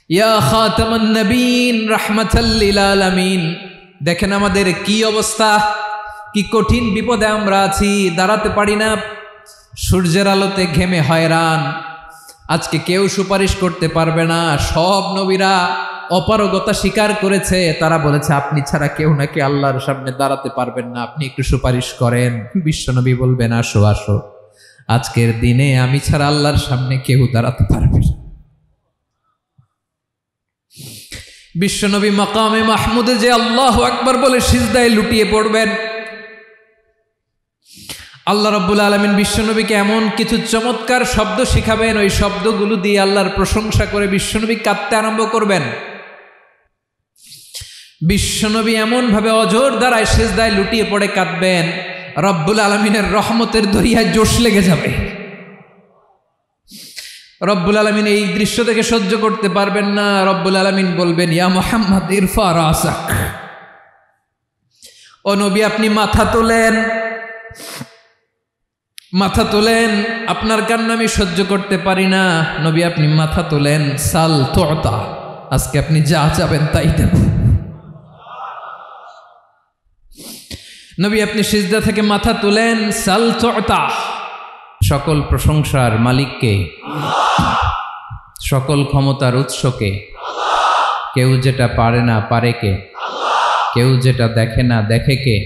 ইয়া খাতামান নবীন রাহমাতাল লিল আলামিন। দেখেন আমাদের কি অবস্থা, কি কঠিন বিপদে আমরা আছি, দাঁড়াতে পারি না, সূর্যের আলোতে ঘেমে হয়রান। আজকে কেউ সুপারিশ করতে পারবে না। সব নবীরা অপারগতা স্বীকার করেছে, তারা বলেছে আপনি ছাড়া কেউ নাকি আল্লাহর সামনে দাঁড়াতে পারবেন না, আপনি একটু সুপারিশ করেন। বিশ্বনবী বলবেন আসো আসো, আজকের দিনে আমি ছাড়া আল্লাহর সামনে কেউ দাঁড়াতে পারবে না। বিশ্বনবী মাকামে মাহমুদে যে আল্লাহু আকবার বলে সিজদায় লুটিয়ে পড়বেন, আল্লাহ রাব্বুল আলামিন বিশ্বনবীকে এমন কিছু চমৎকার শব্দ শিখাবেন, ওই শব্দগুলো দিয়ে আল্লাহর প্রশংসা করে বিশ্বনবী কাঁদতে আরম্ভ করবেন। বিশ্বনবী এমন ভাবে অজর দ্বারায় সিজদায় লুটিয়ে পড়ে কাঁদবেন, রব্বুল আলামিনের রহমতের দরিয়ায় জোশ লেগে যাবে। রব্বুল আলামিন এই দৃশ্য দেখে সহ্য করতে পারবেন না। রব্বুল আলামিন বলবেন ইয়া মুহাম্মদ ইরফা রাসাক, ও নবী আপনি মাথা তোলেন, মাথা তোলেন, আপনার কান্না আমি সহ্য করতে পারি না। নবী আপনি মাথা তোলেন, সাল তুতা, আজকে আপনি যা চাবেন তাই দেব। নবী আপনি সিজদা থেকে মাথা তুলেন, সাল তুতা, সকল প্রশংসার মালিককে, সকল ক্ষমতার উৎসকে, কেউ যেটা পারে না পারে কে, কেউ যেটা দেখে না দেখে কে,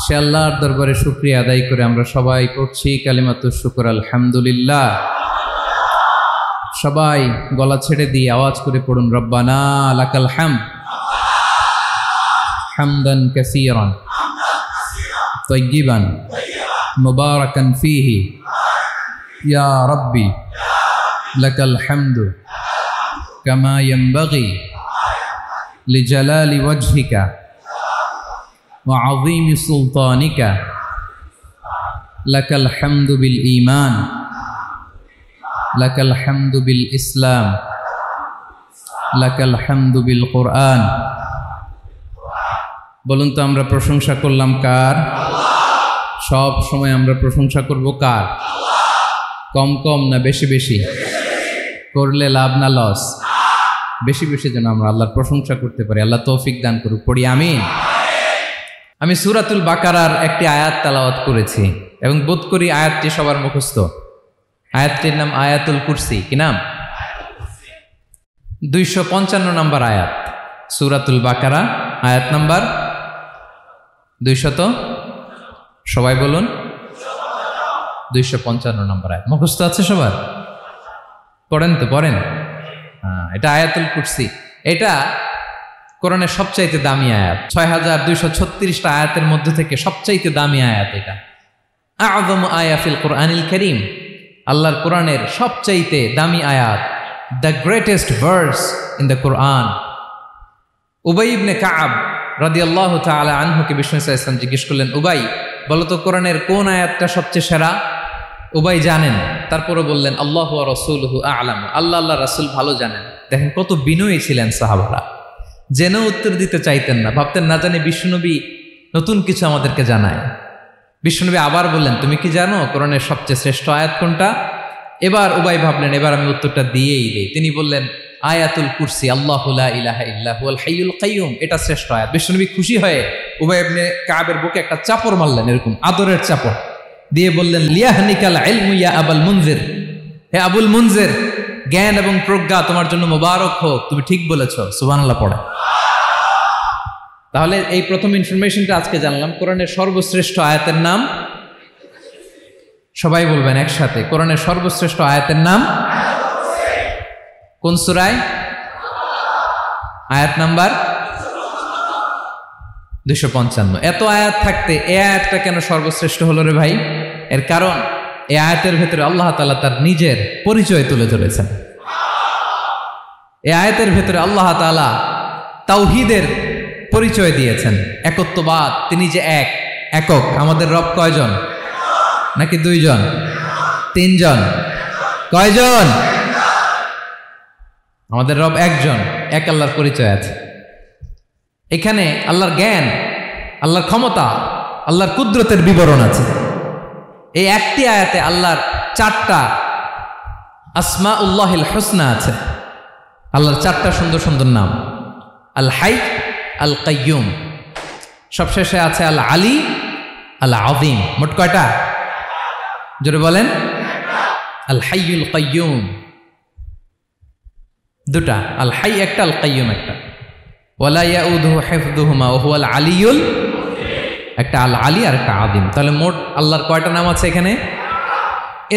সে আল্লাহর দরবারে শুকরিয়া আদায় করে আমরা সবাই পড়ছি কালিমাতুশ শুকর আলহামদুলিল্লাহ। সবাই গলা ছেড়ে দিয়ে আওয়াজ করে পড়ুন রব্বানা লাকাল হামদ হামদান কাসীরান তাইয়িবান মুবারাকান ফীহি ইয়া রাব্বি লাকাল হামদু কামা ইয়ানবাগি লিজালালি ওয়াজহিকা ওয়া আযীমি সুলতানিকা লাকাল হামদু বিল ঈমান লাকাল হামদু বিল ইসলাম লাকাল হামদু বিল কুরআন। বলুন তো আমরা প্রশংসা করলাম কার? সব সময় আমরা প্রশংসা করব কার? কম কম না বেশি বেশি? করলে লাভ না লস? বেশি বেশি যেন আমরা আল্লাহর প্রশংসা করতে পারি। আল্লাহ তৌফিক দান করুক, পড়ি আমিন। আমি সূরাতুল বাকারার একটি আয়াত তেলাওয়াত করেছি এবং বোধ করি আয়াতটি সবার মুখস্থ। আয়াতটির নাম আয়াতুল কুরসি। কি নাম? 255 নম্বর আয়াত, সূরাতুল বাকারা, আয়াত নাম্বার 200, সবাই বলুন 255 নম্বর আয়াত। মুখস্থ আছে সবার? পড়েন তো, পড়েন। এটা আয়াতুল কুরসি। এটা কোরআনের সবচাইতে দামি আয়াত। 6236টা আয়াতের মধ্যে থেকে সবচাইতে দামি আয়াত এটা। আযমু আয়া ফিল কুরআনিল কারীম, আল্লাহর কোরআনের সবচাইতে দামি আয়াত, the greatest verse in the Quran. Ubayy ibn Ka'b রাদিয়াল্লাহু তাআলা আনহুকে বিষ্ণু সাল্লাল্লাহু আলাইহি ওয়াসাল্লাম জিজ্ঞেস করলেন, উবাই বলো তো কোরআনের কোন আয়াতটা সবচেয়ে সেরা? উবাই জানেন, তারপরে বললেন আল্লাহু ওয়া রাসূলুহু আ'লাম, আল্লাহ আল্লাহ রাসূল ভালো জানেন। দেখেন কত বিনয়ী ছিলেন সাহাবারা, জেনে উত্তর দিতে চাইতেন না, ভাবতেন না জানি বিশ্বনবী নতুন কিছু আমাদেরকে জানায়। বিশ্বনবী আবার বললেন তুমি কি জানো কোরআনের সবচেয়ে শ্রেষ্ঠ আয়াত কোনটা? এবার উবাই ভাবলেন এবার আমি উত্তরটা দিয়েই দেই। তিনি বললেন আয়াতুল কুরসি, আল্লাহু লা ইলাহা ইল্লা হুয়াল হাইয়ুল কাইয়ুম, এটা শ্রেষ্ঠ আয়াত। বিশ্বনবী খুশি হয়ে উবাই ইবনে কাবের বুকে একটা চাপড় মারলেন, এরকম আদরের চাপড় দিয়ে বললেন লিয়াহনিকাল ইলমু ইয়া আবুল মুনজির, হে আবুল মুনজির, জ্ঞান এবং প্রজ্ঞা তোমার জন্য মোবারক হোক, তুমি ঠিক বলেছো। সুবহানাল্লাহ পড়ে। তাহলে এই প্রথম ইনফরমেশনটা আজকে জানলাম, কোরআনের সর্বশ্রেষ্ঠ আয়াতের নাম, সবাই বলবেন একসাথে, কোরআনের সর্বশ্রেষ্ঠ আয়াতের নাম কোন সূরায়? আয়াত নাম্বার 255। এত আয়াত থাকতে এই আয়াতটা কেন সর্বশ্রেষ্ঠ হলো রে ভাই? এর কারণ এই আয়াতের ভেতরে আল্লাহ তাআলা তার নিজের পরিচয় তুলে ধরেছেন। এই আয়াতের ভেতরে আল্লাহ তাআলা তাওহীদের পরিচয় দিয়েছেন, একত্ববাদ, তিনি যে এক, একক। আমাদের রব কয়জন? নাকি 2 জন, 3 জন? কয়জন? আমাদের রব একজন, এক আল্লাহর পরিচয় আছে। এখানে আল্লাহর জ্ঞান, আল্লাহর ক্ষমতা, আল্লাহর কুদরতের বিবরণ আছে। এই একটি আয়াতে আল্লাহর 4টা আসমাউল্লাহিল হুসনা আছে। আল্লাহর 4টা সুন্দর সুন্দর নাম, আল হাই, আল কাইয়ুম, সবশেষে আছে আল আলী, আল আযীম। মোট কয়টা? জোরে বলেন। আল হাইয়ুল কাইয়ুম দুটা, আল হাই একটা, আল কাইয়ুম একটা। ওয়ালা ইয়াউদুহু হিফযুহুমা ওয়া হুয়াল আলিয়ুল, একটা আল আলী আর একটা আযীম। তাহলে মোট আল্লাহর কয়টা নাম আছে এখানে?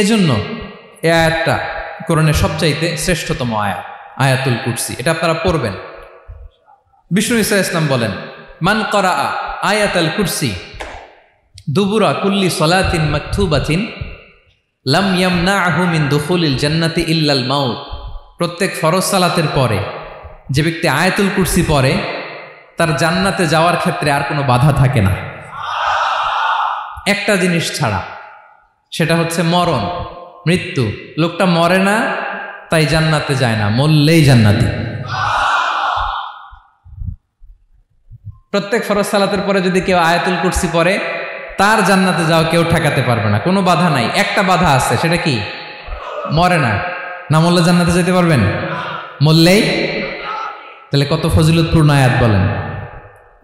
এজন্য এই আয়াতটা কোরআনের সবচাইতে শ্রেষ্ঠতম আয়াত, আয়াতুল কুরসি। এটা আপনারা পড়বেন। বিষ্ণু ঈসা ইসলাম বলেন, মান করাআ আয়াতুল কুরসি দুবুরা কুল্লি সলাতিন মাকতুবাতিন লাম ইয়ামনাহু মিন দুখুলিল জান্নাতি ইল্লাল মাউত। প্রত্যেক ফরজ সালাতের পরে যে ব্যক্তি আয়াতুল কুরসি পড়ে তার জান্নাতে যাওয়ার ক্ষেত্রে আর কোনো বাধা থাকে না, একটা জিনিস ছাড়া, সেটা হচ্ছে মরণ, মৃত্যু। লোকটা মরে না তাই জান্নাতে যায় না, মরলেই জান্নাতি। প্রত্যেক ফরজ সালাতের পরে যদি কেউ আয়াতুল কুরসি পড়ে তার জান্নাতে যাওয়া কেউ ঠেকাতে পারবে না, কোনো বাধা নাই। একটা বাধা আছে, সেটা কি? মরে না, না মরলে জান্নাতে যেতে পারবেন? মরলেই। তাহলে কত ফজিলতপূর্ণ আয়াত বলেন।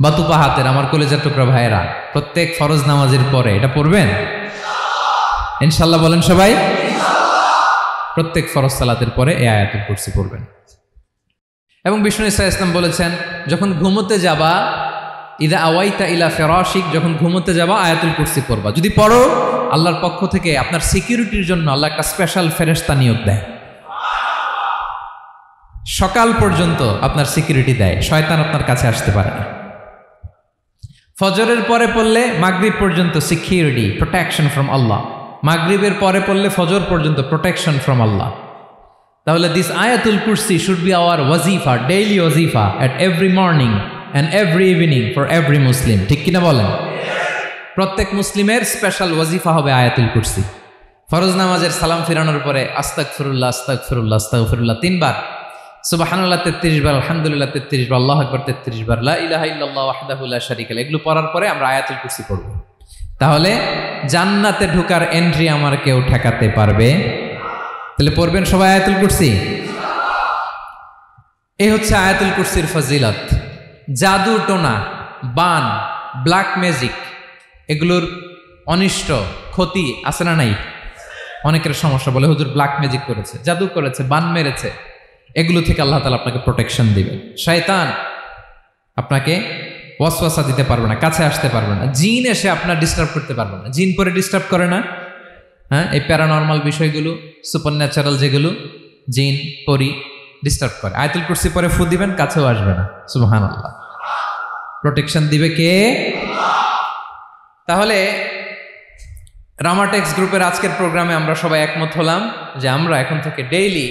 বাতুপা হাতের আমার কলেজের টুকরা ভাইয়েরা, প্রত্যেক ফরজ নামাজের পরে এটা পড়বেন ইনশাল্লাহ। বলেন সবাই, প্রত্যেক ফরজ সালাতের পরে এই আয়াতুল কুরসি পড়বেন। এবং বিষ্ণু ঈসা ইসলাম বলেছেন, যখন ঘুমোতে যাবা, ইদা আওয়াইতা ইলা ফিরাশিক, যখন ঘুমোতে যাবা আয়াতুল কুরসি পড়বা। যদি পড়ো, আল্লাহর পক্ষ থেকে আপনার সিকিউরিটির জন্য আল্লাহ একটা স্পেশাল ফেরেশতা নিয়োগ দেয়। সকাল পর্যন্ত আপনার সিকিউরিটি দেয়, শয়তান আপনার কাছে আসতে পারে না। ফজরের পরে পড়লে মাগরিব পর্যন্ত সিকিউরিটি, প্রোটেকশন ফ্রম আল্লাহ। মাগরিবের পরে পড়লে ফজর পর্যন্ত প্রোটেকশন ফ্রম আল্লাহ। তাহলে দিস আয়াতুল কুরসি শুড বি আওয়ার ওয়াজিফা, ডেইলি ওয়াজিফা at every morning and every evening for every Muslim. ঠিক কিনা বলেন? প্রত্যেক মুসলিমের স্পেশাল ওয়াজিফা হবে আয়াতুল কুরসি। ফরজ নামাজের সালাম ফিরানোর পরে আস্তাগফিরুল্লাহ আস্তাগফিরুল্লাহ আস্তাগফিরুল্লাহ 3 বার, সুবহানাল্লাহ 33 বার, আলহামদুলিল্লাহ 33 বার, আল্লাহু আকবার 33 বার, লা ইলাহা ইল্লাল্লাহ ওয়াহদাহু লা শারীকা লাহু, এগুলো পড়ার পরে আমরা আয়াতুল কুরসি পড়ব। তাহলে জান্নাতে ঢোকার এন্ট্রি আমার কেউ ঠেকাতে পারবে। তাহলে পড়বেন সবাই আয়াতুল কুরসি। এই হচ্ছে আয়াতুল কুরসির ফজিলত। জাদু টোনা, বান, ব্ল্যাক ম্যাজিক, এগুলোর অনিষ্ট ক্ষতি আছে না নাই? অনেকের সমস্যা, বলে হুজুর ব্ল্যাক ম্যাজিক করেছে, জাদু করেছে, বান মেরেছে। এগুলো থেকে আল্লাহ তাআলা আপনাকে প্রোটেকশন দিবেন। শয়তান আপনাকে ওয়াসওয়াসা দিতে পারবে না, কাছে আসতে পারবে না। জিন এসে আপনার ডিস্টার্ব করতে পারবে না। জিন পরে ডিস্টার্ব করে না? হ্যাঁ, এই প্যারানর্মাল বিষয়গুলো, সুপার ন্যাচারাল যেগুলো, জিন পরি ডিস্টার্ব করে। আয়াতুল কুরসি পরে ফু দিবেন, কাছেও আসবে না। সুবহানাল্লাহ। প্রোটেকশন দিবে কে? তাহলে রামাটেক্স গ্রুপের আজকের প্রোগ্রামে আমরা সবাই একমত হলাম যে আমরা এখন থেকে ডেইলি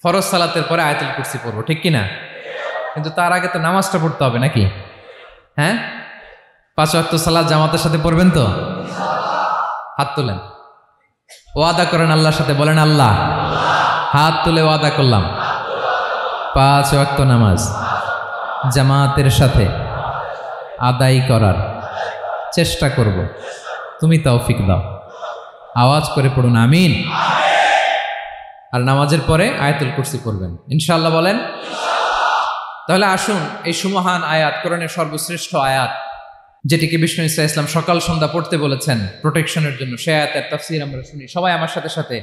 ফরজ সালাতের পরে আয়াতুল কুরসি পড়বো, ঠিক কিনা? কিন্তু তার আগে তো নামাজটা পড়তে হবে নাকি? হ্যাঁ, 5 ওয়াক্ত সালাত জামাতের সাথে পড়বেন তো? হাত তোলেন, ওয়াদা করেন আল্লাহর সাথে, বলেন আল্লাহ, হাত তুলে ওয়াদা করলাম 5 ওয়াক্ত নামাজ জামাতের সাথে আদায় করার চেষ্টা করব, তুমি তৌফিক দাও। আওয়াজ করে পড়ুন আমিন। আর নামাজের পরে আয়াতুল কুরসি পড়বেন ইনশাআল্লাহ, বলেন। তাহলে আসুন এই সুমহান আয়াত, কোরআনের সর্বশ্রেষ্ঠ আয়াত, যেটিকে বিষ্ণু ঈসা ইসলাম সকাল সন্ধ্যা পড়তে বলেছেন প্রোটেকশনের জন্য, সে আয়াতের তাফসীর আমরা শুনি। সবাই আমার সাথে সাথে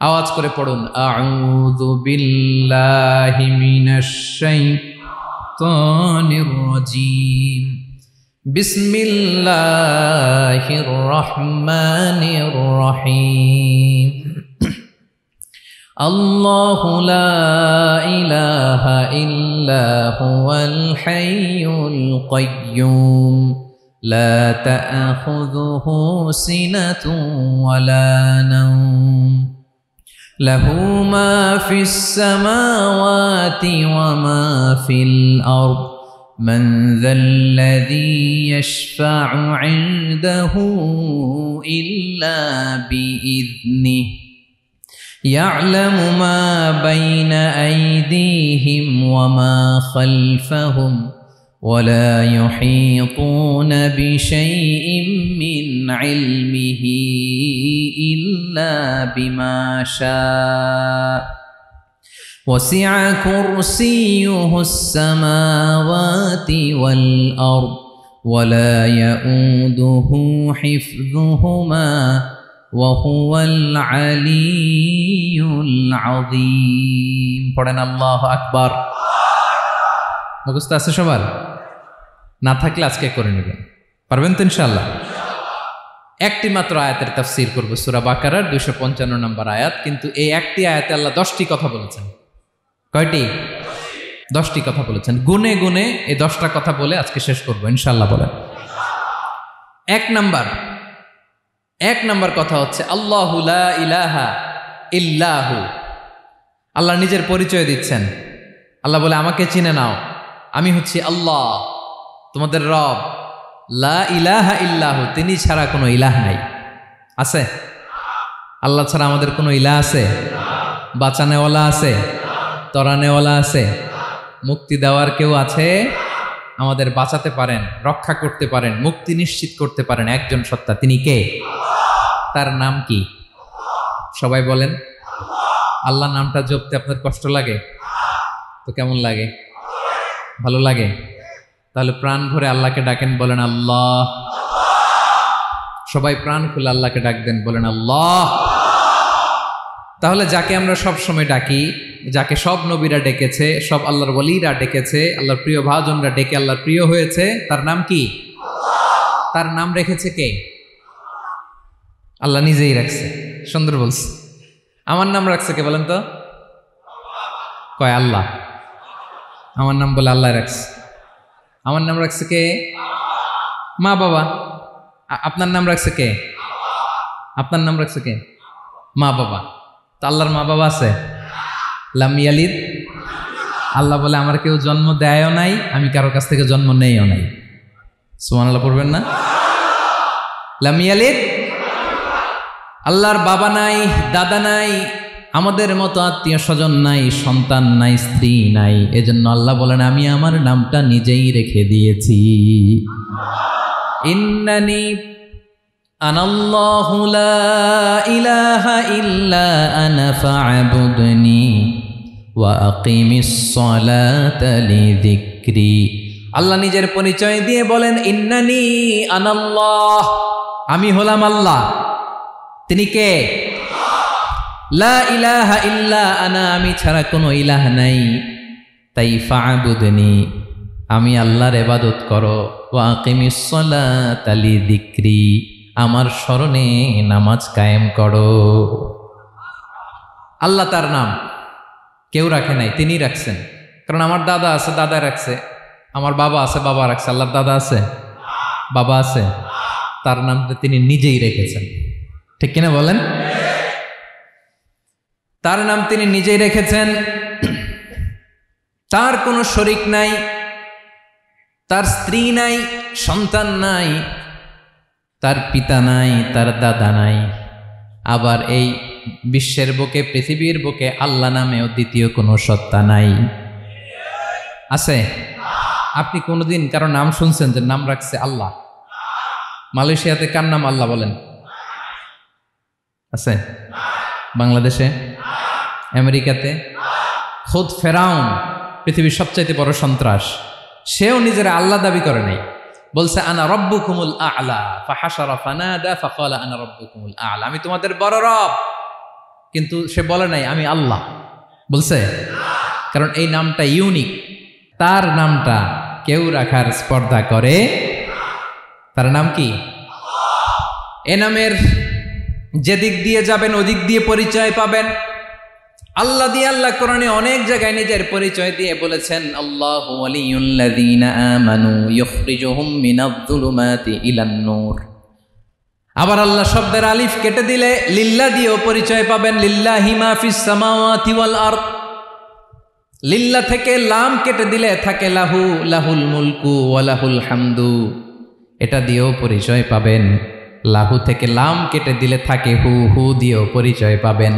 আওয়াজ করে পড়ুন, আউযু বিল্লাহি মিনাশ শাইতানির রাজীম, বিসমিল্লাহির রহমানির রহিম। আল্লাহু লা ইলাহা ইল্লা হুয়াল হাইয়ুল কাইয়্যুম, লা তা'খুযুহু সিনাতুন ওয়ালা নাওম, লাহু মা ফিস সামাওয়াতি ওয়া মা ফিল আরদ, মান যাল্লাযী ইয়াশফা'ু 'ইনদাহু ইল্লা বিইذনিহি, يعلم ما بين أيديهم وما خلفهم ولا يحيطون بشيء من علمه إلا بما شاء وسع كرسيه السماوات والأرض ولا يؤوده حفظهما وهو العلي العظيم পড়েন আল্লাহু আকবার। মুখস্থ আছে সবার? না থাকলে আজকে করে নেবেন, পারবেন তো ইনশাআল্লাহ। একটি মাত্র আয়াতের তাফসীর করব, সূরা বাকারার 255 নম্বর আয়াত। কিন্তু এই একটি আয়াতে আল্লাহ 10টি কথা বলেছেন। কয়টি? 10টি কথা বলেছেন। গুনে গুনে এই 10টা কথা বলে আজকে শেষ করব ইনশাআল্লাহ। বলেন এক নাম্বার কথা হচ্ছে আল্লাহু লা ইলাহা ইল্লাহু। আল্লাহ নিজের পরিচয় দিচ্ছেন। আল্লাহ বলে আমাকে চিনে নাও, আমি হচ্ছি আল্লাহ তোমাদের রব। লা ইলাহা ইল্লাহু, তিনি ছাড়া কোনো ইলাহ নাই। আছে? আল্লাহ ছাড়া আমাদের কোনো ইলাহ আছে? বাঁচানেওয়ালা আছে? তরানেওয়ালা আছে? মুক্তি দেওয়ার কেউ আছে? আমাদের বাঁচাতে পারেন, রক্ষা করতে পারেন, মুক্তি নিশ্চিত করতে পারেন একজন সত্তা। তিনি কে? তার নাম কি? সবাই বলেন। আল্লাহ নামটা জপতে আপনার কষ্ট লাগে তো কেমন লাগে? ভালো লাগে? তাহলে প্রাণ ভরে আল্লাহকে ডাকেন, বলেন আল্লাহ। সবাই প্রাণ খুলে আল্লাহকে ডাক দেন, বলেন আল্লাহ। তাহলে যাকে আমরা সব সময় ডাকি, যাকে সব নবীরা ডেকেছে, সব আল্লাহর ওলিরা ডেকেছে, আল্লাহর প্রিয় ভাজনরা ডেকে আল্লাহর প্রিয় হয়েছে, তার নাম কি? তার নাম রেখেছে কে? আল্লাহ নিজেই রাখছে। সুন্দর বলছে। আমার নাম রাখছে কে বলেন তো? কয় আল্লাহ। আমার নাম বলে আল্লাহ রাখছে। আমার নাম রাখছে কে? মা বাবা। আপনার নাম রাখছে কে? আপনার নাম রাখছে কে? মা বাবা। তো আল্লাহর মা বাবা আছে? লাম ইয়ালিদ। আল্লাহ বলে আমার কেউ জন্ম দেয়ও নাই, আমি কারো কাছ থেকে জন্ম নেইও নাই। সুবহানাল্লাহ পড়বেন না? লাম ইয়ালিদ। আল্লাহর বাবা নাই, দাদা নাই, আমাদের মতো আত্মীয় স্বজন নাই, সন্তান নাই, স্ত্রী নাই। এজন্য আল্লাহ বলেন আমি আমার নামটা নিজেই রেখে দিয়েছি। ইন্নানি আনাল্লাহু লা ইলাহা ইল্লা আনা ফা'বুদনি ওয়া আকিমিস সালাতা লিযিকরি। আল্লাহ নিজের পরিচয় দিয়ে বলেন ইন্নানি আনাল্লাহ, আমি হলাম আল্লাহ। তিনি কে? লা ইলাহা ইল্লা আনা, আমি ছাড়া কোনো ইলাহ নাই। তাই ফা'বুদনি, আমি আল্লাহর ইবাদত করো। ওয়া আকিমিস সালাতা লিযিকরি, আমার স্মরণে নামাজ কায়েম করো। আল্লাহ তার নাম কেউ রাখে নাই, তিনি রাখছেন। কারণ আমার দাদা আছে, দাদা রাখছে। আমার বাবা আছে, বাবা রাখছে। আল্লাহর দাদা আছে? বাবা আছে? তার নামটা তিনি নিজেই রেখেছেন। ঠিক কিনা বলেন? তার নাম তিনি নিজেই রেখেছেন। তার কোনো শরীক নাই, তার স্ত্রী নাই, সন্তান নাই, তার পিতা নাই, তার দাদা নাই। আবার এই বিশ্বের বুকে, পৃথিবীর বুকে আল্লাহ নামেও দ্বিতীয় কোনো সত্তা নাই। আছে? আপনি কোনোদিন কারো নাম শুনছেন যে নাম রাখছে আল্লাহ? মালয়েশিয়াতে কার নাম আল্লাহ বলেন? আছে? বাংলাদেশে? আমেরিকাতে? খুদ ফেরাউন, পৃথিবীর সবচাইতে বড় সন্ত্রাস, সেও নিজের আল্লাহ দাবি করে নাই। বলছে আনা রব্বুকুমুল আ'লা, ফাহাশারা ফানাদা ফাকালা আনা রব্বুকুমুল আ'লা, আমি তোমাদের বড় রব। কিন্তু সে বলে নাই আমি আল্লাহ। বলছে? কারণ এই নামটা ইউনিক। তার নামটা কেউ রাখার স্পর্ধা করে। তার নাম কি? এ নামের যেদিক দিয়ে যাবেন ওদিক দিয়ে পরিচয় পাবেন। আল্লাহ দিয়ে আল্লাহ কোরআনে অনেক জায়গায় নিজের পরিচয় দিয়ে বলেছেন আল্লাহু ওয়ালিয়ুল্লাযীনা আমানু ইখরিজুহুম মিনায-যুলুমাতি ইলান-নূর। আবার আল্লাহ শব্দের আলিফ কেটে দিলে লিল্লাহ দিয়েও পরিচয় পাবেন। লিল্লাহি মা ফিস সামাওয়াতি ওয়াল আরদ। লিল্লাহ থেকে লাম কেটে দিলে থাকে লাহু, লাহুল মুলকু ওয়া লাহুল হামদু, এটা দিয়েও পরিচয় পাবেন। লাহু থেকে লাম কেটে দিলে থাকে হু, হু দিয়েও পরিচয় পাবেন।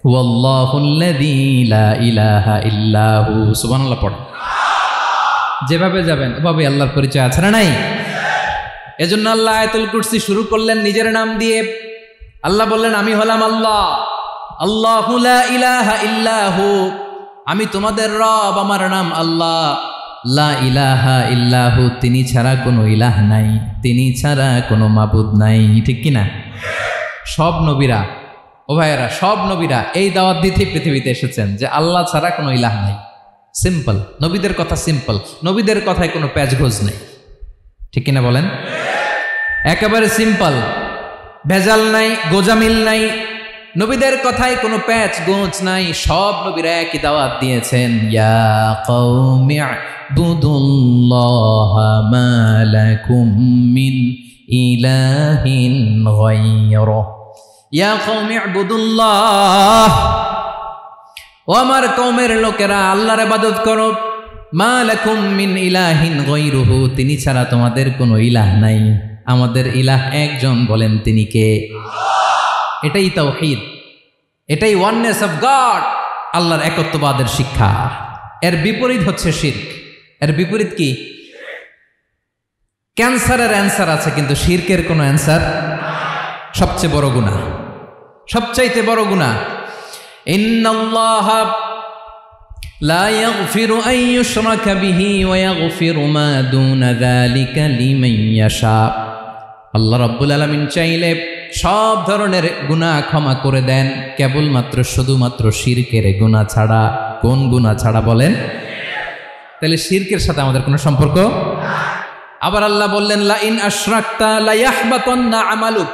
হুয়াল্লাহুল্লাযী লা ইলাহা ইল্লাহু। সুবহানাল্লাহ পড়। যেভাবে যাবেন ওভাবে আল্লাহর পরিচয় আছে না নাই? এজন্য আল্লাহ আয়াতুল কুরসি শুরু করলেন নিজের নাম দিয়ে। আল্লাহ বললেন আমি হলাম আল্লাহ। আল্লাহু লা ইলাহা ইল্লাহু, আমি তোমাদের রব, আমার নাম আল্লাহ। লা ইলাহা ইল্লাহু, তিনি ছাড়া কোনো ইলাহ নাই, তিনি ছাড়া কোনো মাবুদ নাই। ঠিক কিনা? সব নবীরা, ও ভাইয়েরা, সব নবীরা এই দাওয়াত দিতে পৃথিবীতে এসেছেন যে আল্লাহ ছাড়া কোনো ইলাহ নাই। সিম্পল, নবীদের কথা সিম্পল, নবীদের কথায় কোনো প্যাচগোজ নেই। ঠিক কিনা বলেন? একেবারে সিম্পল, ভেজাল নাই, গোজামিল নাই, নবীদের কথায় কোনো প্যাচ গোঁচ নাই। সব নবীরা একই দাওয়াত দিয়েছেন, ইয়া কওমি ইবুদুল্লাহা মা লাকুম মিন ইলাহিন গায়রুহু, ইয়া কওমি ইবুদুল্লাহ, ও আমার কওমের লোকেরা আল্লাহর ইবাদত করো। মা লাকুম মিন ইলাহিন গায়রুহু, তিনি ছাড়া তোমাদের কোনো ইলাহ নাই। আমাদের ইলাহ একজন, বলেন তিনি কে? এটাই তাওহীদ, এটাই ওয়াননেস অফ গড, আল্লাহর একত্ববাদের শিক্ষা। এর বিপরীত হচ্ছে শিরক। এর বিপরীত কি? ক্যান্সারের অ্যান্সার আছে কিন্তু শিরকের কোনো অ্যান্সার। সবচেয়ে বড় গুনাহ, সবচাইতে বড় গুনাহ। ইন্নাল্লাহা লা ইয়াগফিরু আন ইউশরাকা বিহি ওয়া ইয়াগফিরু মা দুনা যালিকা লিমান ইয়াশা। আল্লাহ রাব্বুল আলামিন চাইলে সব ধরনের গুনাহ ক্ষমা করে দেন, কেবলমাত্র শুধুমাত্র শিরকের গুনাহ ছাড়া। কোন গুনাহ ছাড়া বলেন? তাহলে শিরকের সাথে আমাদের কোনো সম্পর্ক। আবার আল্লাহ বললেন, লা ইন আশরাকতা লা ইয়াহবাতান্না আমালুক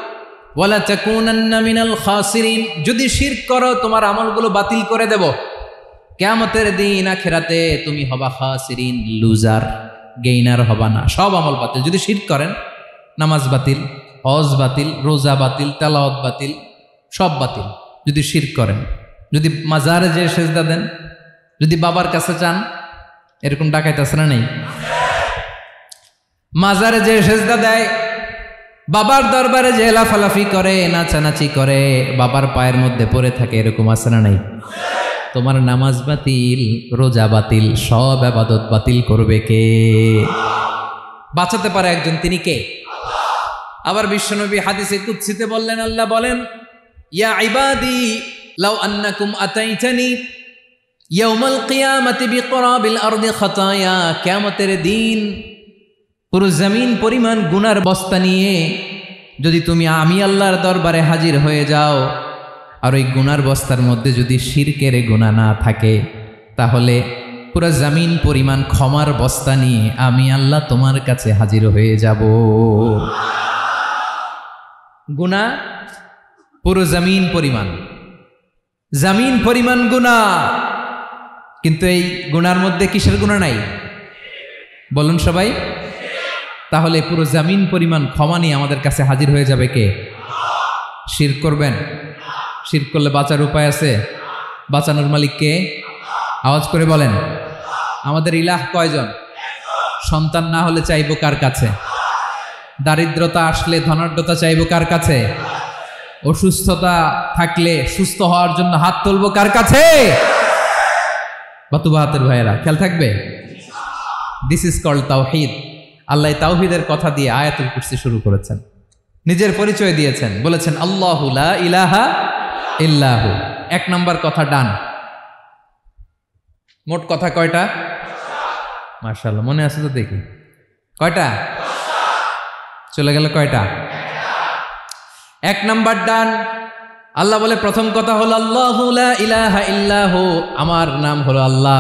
ওয়া লা তাকুনান্না মিনাল খাসিরিন, যদি শিরক করো তোমার আমলগুলো বাতিল করে দেব, কিয়ামতের দিন আখিরাতে তুমি হবা খাসিরিন, লুজার, গেইনার হবা না। সব আমল বাতিল যদি শিরক করেন। নামাজ বাতিল, হজ বাতিল, রোজা বাতিল, তেলাওয়াত বাতিল, সব বাতিল যদি শিরক করেন। যদি মাজারে যে সেজদা দেন, যদি বাবার কাছে চান, এরকম ডাকাইত আছে না নেই? মাজারে যে সেজদা দেয়, বাবার দরবারে যে লাফালাফি করে, নাচানাচি করে, বাবার পায়ের মধ্যে পড়ে থাকে, এরকম আছে না নাই? তোমার নামাজ বাতিল, রোজা বাতিল, সব ইবাদত বাতিল করবে কে? বাঁচাতে পারে একজন, তিনি কে? আবার বিশ্বনবী হাদিসে কুদসিতে বললেন, আল্লাহ বলেন, ইয়া ইবাদি লাউ আন্নাকুম আতাইতানি ইয়াউমাল কিয়ামাতি বিকরাবিল আরদি খাতায়া, কিয়ামতের দিন পুরো জমিন পরিমাণ গুনার বস্তা নিয়ে যদি তুমি আমি আল্লাহর দরবারে হাজির হয়ে যাও, আর ওই গুনার বস্তার মধ্যে যদি শিরকের গুনাহ না থাকে, তাহলে পুরো জমিন পরিমাণ ক্ষমার বস্তা নিয়ে আমি আল্লাহ তোমার কাছে হাজির হয়ে যাব। গুনাহ পুরো জমিন পরিমাণ গুনাহ, কিন্তু এই গুনার মধ্যে কিসের গুনাহ নাই? বলুন সবাই। তাহলে পুরো জমিন পরিমাণ ক্ষমা নিয়ে আমাদের কাছে হাজির হয়ে যাবে কে? শিরক করবেন? শিরক করলে বাঁচার উপায় আছে? বাঁচানোর মালিক কে? আওয়াজ করে বলেন। আমাদের ইলাহ কয়জন? সন্তান না হলে চাইবো কার কাছে? দারিদ্রতা আসলে ধনাঢ্যতা চাইবো কার কাছে? অসুস্থতা থাকলে সুস্থ হওয়ার জন্য হাত তুলবো কার কাছে? বাতুবাহাতের ভাইয়েরা খেয়াল থাকবে। দিস ইজ কল্ড তাওহীদ। আল্লাহ তাওহীদের কথা দিয়ে আয়াতুল কুরসি শুরু করেছেন, নিজের পরিচয় দিয়েছেন, বলেছেন আল্লাহু লা ইলাহা ইল্লাহু। এক নম্বর কথা ডান। মোট কথা কয়টা? মাশাআল্লাহ, মনে আছে তো দেখি। কয়টা? চলে গেল কয়টা? এক নম্বর ডান। আল্লাহ বলে প্রথম কথা হলো আল্লাহু লা ইলাহা ইল্লাহু, আমার নাম হলো আল্লাহ।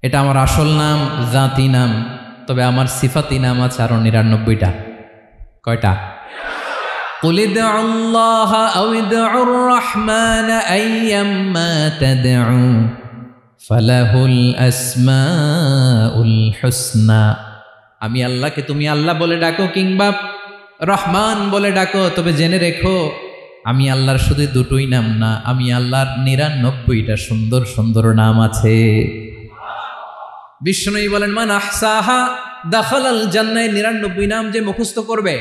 এটা আমার আসল নাম, জাতি নাম। তবে আমার সিফাতি নাম আছে আরো ৯৯টা। কয়টা? কুল ইদউল্লাহ আও ইদউর রহমান আইয়াম্মা তাদউ ফালাহুল আসমাউল হুসনা। আমি আল্লাহকে তুমি আল্লাহ বলে ডাকো কিংবা রহমান বলে ডাকো, তবে জেনে রেখো আমি আল্লাহর শুধু দুটোই নাম না, আমি আল্লাহর ৯৯টা সুন্দর সুন্দর নাম আছে। বিষ্ণুই বলেন, মান আহসাহা দাখালাল জান্নাহ। ৯৯ নাম যে মুখস্থ করবে,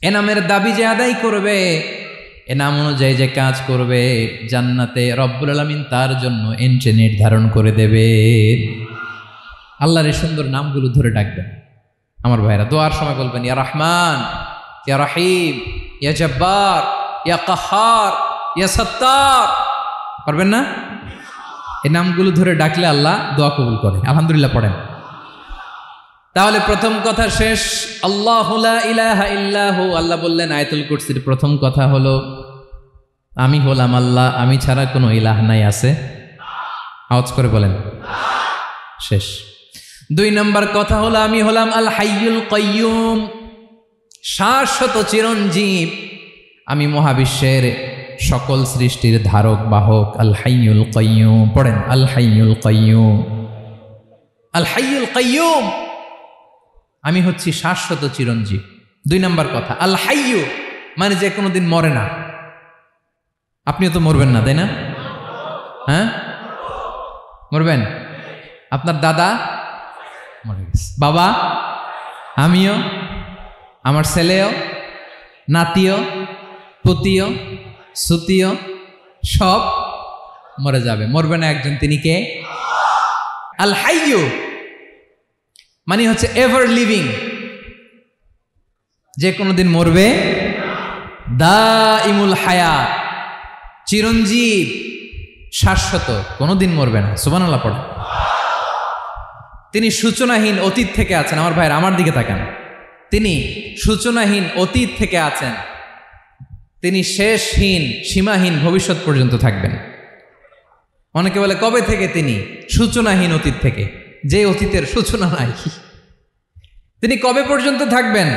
এ নামের দাবি যে আদায় করবে, এ নাম অনুযায়ী যে কাজ করবে, জান্নাতে রব্বুল আলামিন তার জন্য এন্ট্রি নির্ধারণ করে দেবে। আল্লাহর এই সুন্দর নামগুলো ধরে ডাকবেন। আমার ভাইরা দোয়ার সময় বলবেন, ইয়া রহমান, ইয়া রহিম, ইয়া জব্বার, ইয়া কাহার, ইয়া সত্তার। পারবেন না? এই নামগুলো ধরে ডাকলে আল্লাহ দোয়া কবুল করে। আলহামদুলিল্লাহ পড়েন। তাহলে প্রথম কথা শেষ। আল্লাহু লা ইলাহা ইল্লাহু, আল্লাহ বললেন আয়াতুল কুরসির প্রথম কথা হলো আমি হলাম আল্লাহ, আমি ছাড়া কোনো ইলাহ নাই। আছে? আওয়াজ করে বলেন। শেষ। 2 নম্বর কথা হলো আমি হলাম আল হাইয়ুল কাইয়ুম, শাশ্বত চিরঞ্জীব। আমি মহাবিশ্বের সকল সৃষ্টির ধারক বাহক। আল হাইয়ুল কাইয়ুম পড়েন। আল হাইয়ুল কাইয়ুম, আল হাইয়ুল কাইয়ুম, আমি হচ্ছি শাশ্বত চিরঞ্জীব। 2 নম্বর কথা আল হাইয়ু মানে যে কোনোদিন মরে না। আপনিও তো মরবেন না, তাই না? হ্যাঁ, মরবেন। আপনার দাদা মরে গেছে, বাবা, আমিও, আমার ছেলেও, নাতিও, পুতিও, সুতিও সব মরে যাবে। মরবে না একজন, তিনি কে? আল হাইয়ু মানে হচ্ছে এভার লিভিং, যে কোনোদিন মরবে। দাইমুল হায়াত, চিরঞ্জীব, শাশ্বত, কোনোদিন মরবে না। সুবহানাল্লাহ পড়ে। তিনি সূচনাহীন অতীত থেকে আছেন। আমার ভাইয়ের আমার দিকে তাকান। তিনি সূচনাহীন অতীত থেকে আছেন, তিনি শেষহীন সীমাহীন ভবিষ্যৎ পর্যন্ত থাকবেন। অনেকে বলে কবে থেকে? তিনি সূচনাহীন অতীত থেকে, যে অতীতের সূচনা নাই। তিনি কবে পর্যন্ত থাকবেন?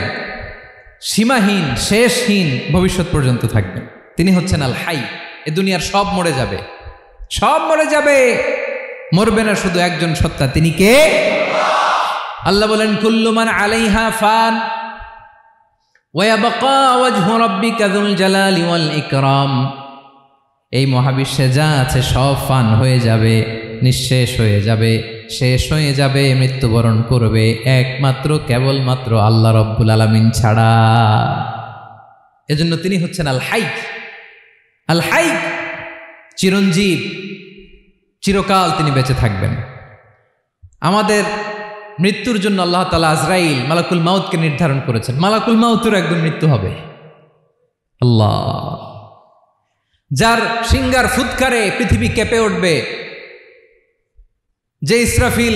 সীমাহীন শেষহীন ভবিষ্যৎ পর্যন্ত থাকবেন। তিনি হচ্ছেন আল হাই। এ দুনিয়ার সব মরে যাবে, সব মরে যাবে, মরবে না শুধু একজন সত্তা। তিনি কে? আল্লাহ বলেন কুল্লু মান আলাইহা ফান ওয়া ইয়াবকা ওয়াজহু রাব্বিকা যুল জালালি ওয়াল ইকরাম। এই মহাবিশ্বে যা আছে সব ফান হয়ে যাবে, নিঃশেষ হয়ে যাবে, শেষ হয়ে যাবে, মৃত্যুবরণ করবে, একমাত্র কেবলমাত্র আল্লাহ রব্বুল আলামিন ছাড়া। এজন্য তিনি হচ্ছেন আল হাই। আল হাই চিরঞ্জীব, চিরকাল তিনি বেঁচে থাকবেন। আমাদের মৃত্যুর জন্য আল্লাহ তাআলা আজরাইল মালাকুল মাউতকে নির্ধারণ করেছেন। মালাকুল মাউতের একদম মৃত্যু হবে। আল্লাহ, যার সিংগার ফুৎকারে পৃথিবী কেঁপে উঠবে, যে ইসরাফিল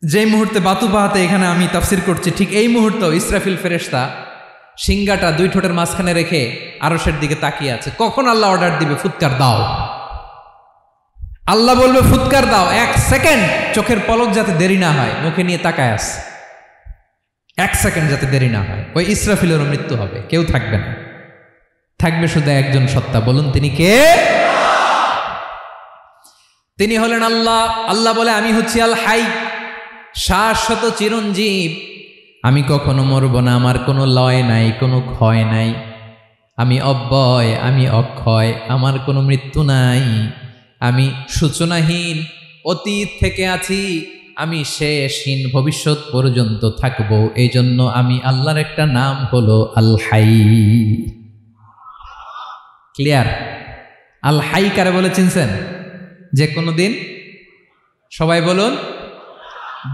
যে মুহূর্তে বাতু পাহাতে এখানে আমি তাফসির করছি, ঠিক এই মুহূর্তে ইসরাফিল ফেরেশতা সিংগাটা 2 ঠোঁটের মাঝখানে রেখে আরশের দিকে তাকিয়ে আছে। কখন আল্লাহ অর্ডার দিবে ফুৎকার দাও, আল্লাহ বলবে ফুৎকার দাও, 1 সেকেন্ড চোখের পলক যাতে দেরি না হয়, মুখে নিয়ে তাকায় আছে, 1 সেকেন্ড যাতে দেরি না হয়। ওই ইসরাফিলেরও মৃত্যু হবে, কেউ থাকবে না, থাকবে শুধু একজন সত্তা। বলুন তিনি কে? তিনি হলেন আল্লাহ। আল্লাহ বলে আমি হচ্ছি আল হাই, শাশ্বত চিরঞ্জীব। আমি কখনো মরব না, আমার কোনো লয় নাই, কোনো ক্ষয় নাই। আমি অব্যয়, আমি অক্ষয়, আমার কোনো মৃত্যু নাই। আমি সূচনাহীন অতীত থেকে আছি, আমি শেষহীন ভবিষ্যৎ পর্যন্ত থাকব। এই জন্য আমি আল্লাহর একটা নাম হলো আল হাই। ক্লিয়ার? আল হাই কারে বলে চিনছেন? যে কোনো দিন, সবাই বলুন,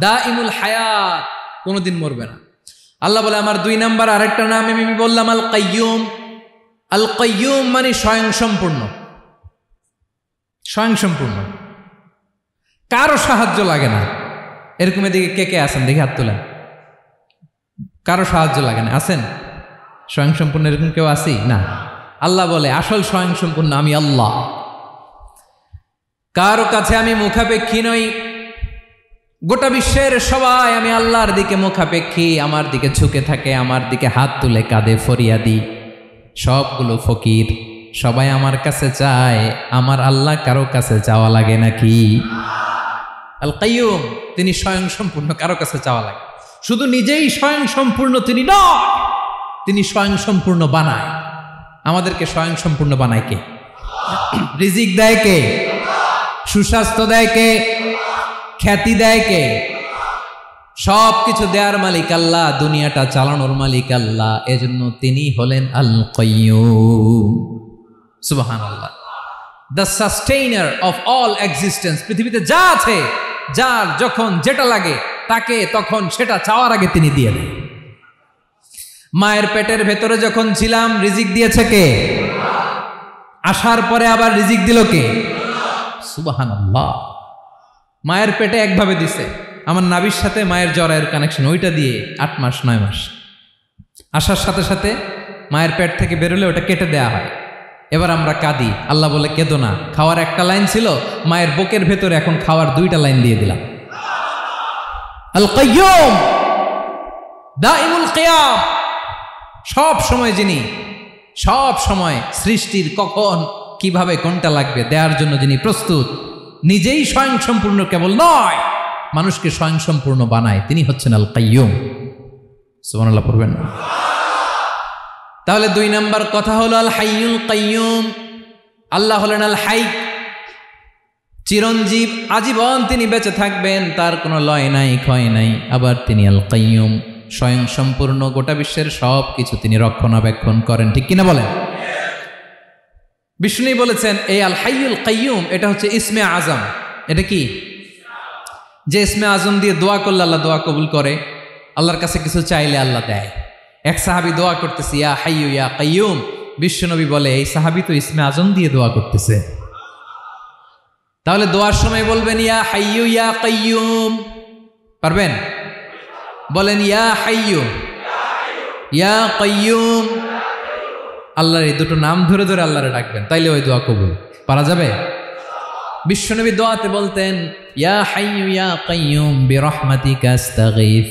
দাইমুল হায়াত, কোনোদিন মরবে না। আল্লাহ বলে আমার 2 নাম্বার আরেকটা নাম আমি বললাম আল কাইয়ুম। আল কাইয়ুম মানে স্বয়ং সম্পূর্ণ, স্বয়ং সম্পূর্ণ, কারো সাহায্য লাগে না। এরকম এদিকে কে কে আছেন দেখি হাত তোলেন। কারো সাহায্য লাগে না, আছেন? স্বয়ং সম্পূর্ণ এরকম কেউ আছি না? আল্লাহ বলে আসল স্বয়ং সম্পূর্ণ আমি আল্লাহ। কারো কাছে আমি মুখাপেক্ষী নই। গোটা বিশ্বের সবাই আমি আল্লাহর দিকে মুখাপেক্ষী, আমার দিকে ঝুঁকে থাকে, আমার দিকে হাত তুলে কাঁধে ফরিয়াদি। সবগুলো ফকির, সবাই আমার কাছে চায়। আমার আল্লাহ কারো কাছে চাওয়া লাগে নাকি? আল কাইয়ুম, তিনি স্বয়ং সম্পূর্ণ, কারো কাছে চাওয়া লাগে। শুধু নিজেই স্বয়ং সম্পূর্ণ তিনি নয়, তিনি স্বয়ং সম্পূর্ণ বানায়। আমাদেরকে স্বয়ং সম্পূর্ণ বানায় কে? রিজিক দেয় কে? সুস্বাস্থ্য দেয় কে? খ্যাতি দেয় কে? সব কিছু দেওয়ার মালিক আল্লাহ, দুনিয়াটা চালানোর মালিক আল্লাহ। এজন্য তিনি হলেন আল কাইয়ুম। সুবহানাল্লাহ। The sustainer of all existence. পৃথিবীতে যা আছে, যার যখন যেটা লাগে তাকে তখন সেটা চাওয়ার আগে তিনি দিয়ে দেন। মায়ের পেটের ভেতরে যখন ছিলাম রিজিক দিয়েছে কে? আসার পরে আবার রিজিক দিল কে? সুবহানাল্লাহ। মায়ের পেটে একভাবে দিছে, আমার নাভির সাথে মায়ের জরায়ের কানেকশন, ওইটা দিয়ে 8 মাস 9 মাস আসার সাথে সাথে মায়ের পেট থেকে বেরোলে ওটা কেটে দেয়া হয়। এবার আমরা কাঁদি, আল্লাহ বলে কেঁদো না, খাওয়ার একটা লাইন ছিল, মায়ের বুকের ভেতরে এখন খাওয়ার 2টা লাইন দিয়ে দিলাম। আল কাইয়ুম দাইমুল কিয়াম, সব সময় যিনি, সব সময় সৃষ্টির কখন কিভাবে কোনটা লাগবে দেওয়ার জন্য যিনি প্রস্তুত, নিজেই স্বয়ংসম্পূর্ণ কেবল নয়, মানুষকে স্বয়ংসম্পূর্ণ বানায়, তিনি হচ্ছেন আল কাইয়ুম। সুবহানাল্লাহ পড়বেন না? তাহলে 2 নাম্বার কথা হলো আল হাইয়ুল কাইয়ুম। আল্লাহ হলেন আল হাই, চিরঞ্জীব, আজীবন তিনি বেঁচে থাকবেন, তার কোনো লয় নাই ক্ষয় নাই। আবার তিনি আল কাইয়ুম, স্বয়ংসম্পূর্ণ, গোটা বিশ্বের সব কিছু তিনি রক্ষণাবেক্ষণ করেন, ঠিক কিনা বলেন? বিষ্ণু বলেছেন এই আল হাইয়ুল কাইয়ুম এটা হচ্ছে ইসমে আজম। এটা কি? যে ইসমে আজম দিয়ে দোয়া করলে আল্লাহ দোয়া কবুল করে, আল্লাহর কাছে কিছু চাইলে আল্লাহ দেয়। এক সাহাবী দোয়া করতেছে ইয়া হাইয়ু ইয়া কাইয়ুম, বিশ্বনবী বলে এই সাহাবী তো ইসমে আজম দিয়ে দোয়া করতেছে। তাহলে দোয়ার সময় বলবেন ইয়া হাইয়ু ইয়া কাইয়ুম, পারবেন? বলেন ইয়া হাইয়ু ইয়া কাইয়ুম, আল্লাহর এই দুটো নাম ধরে ধরে আল্লাহরে ডাকবেন, তাইলে ওই দোয়া কবুল। পারা যাবে? বিশ্বনবী দোয়াতে বলতেন ইয়া হাইয়ু ইয়া কাইয়ুম বিরহমাতিকা আস্তাগীথ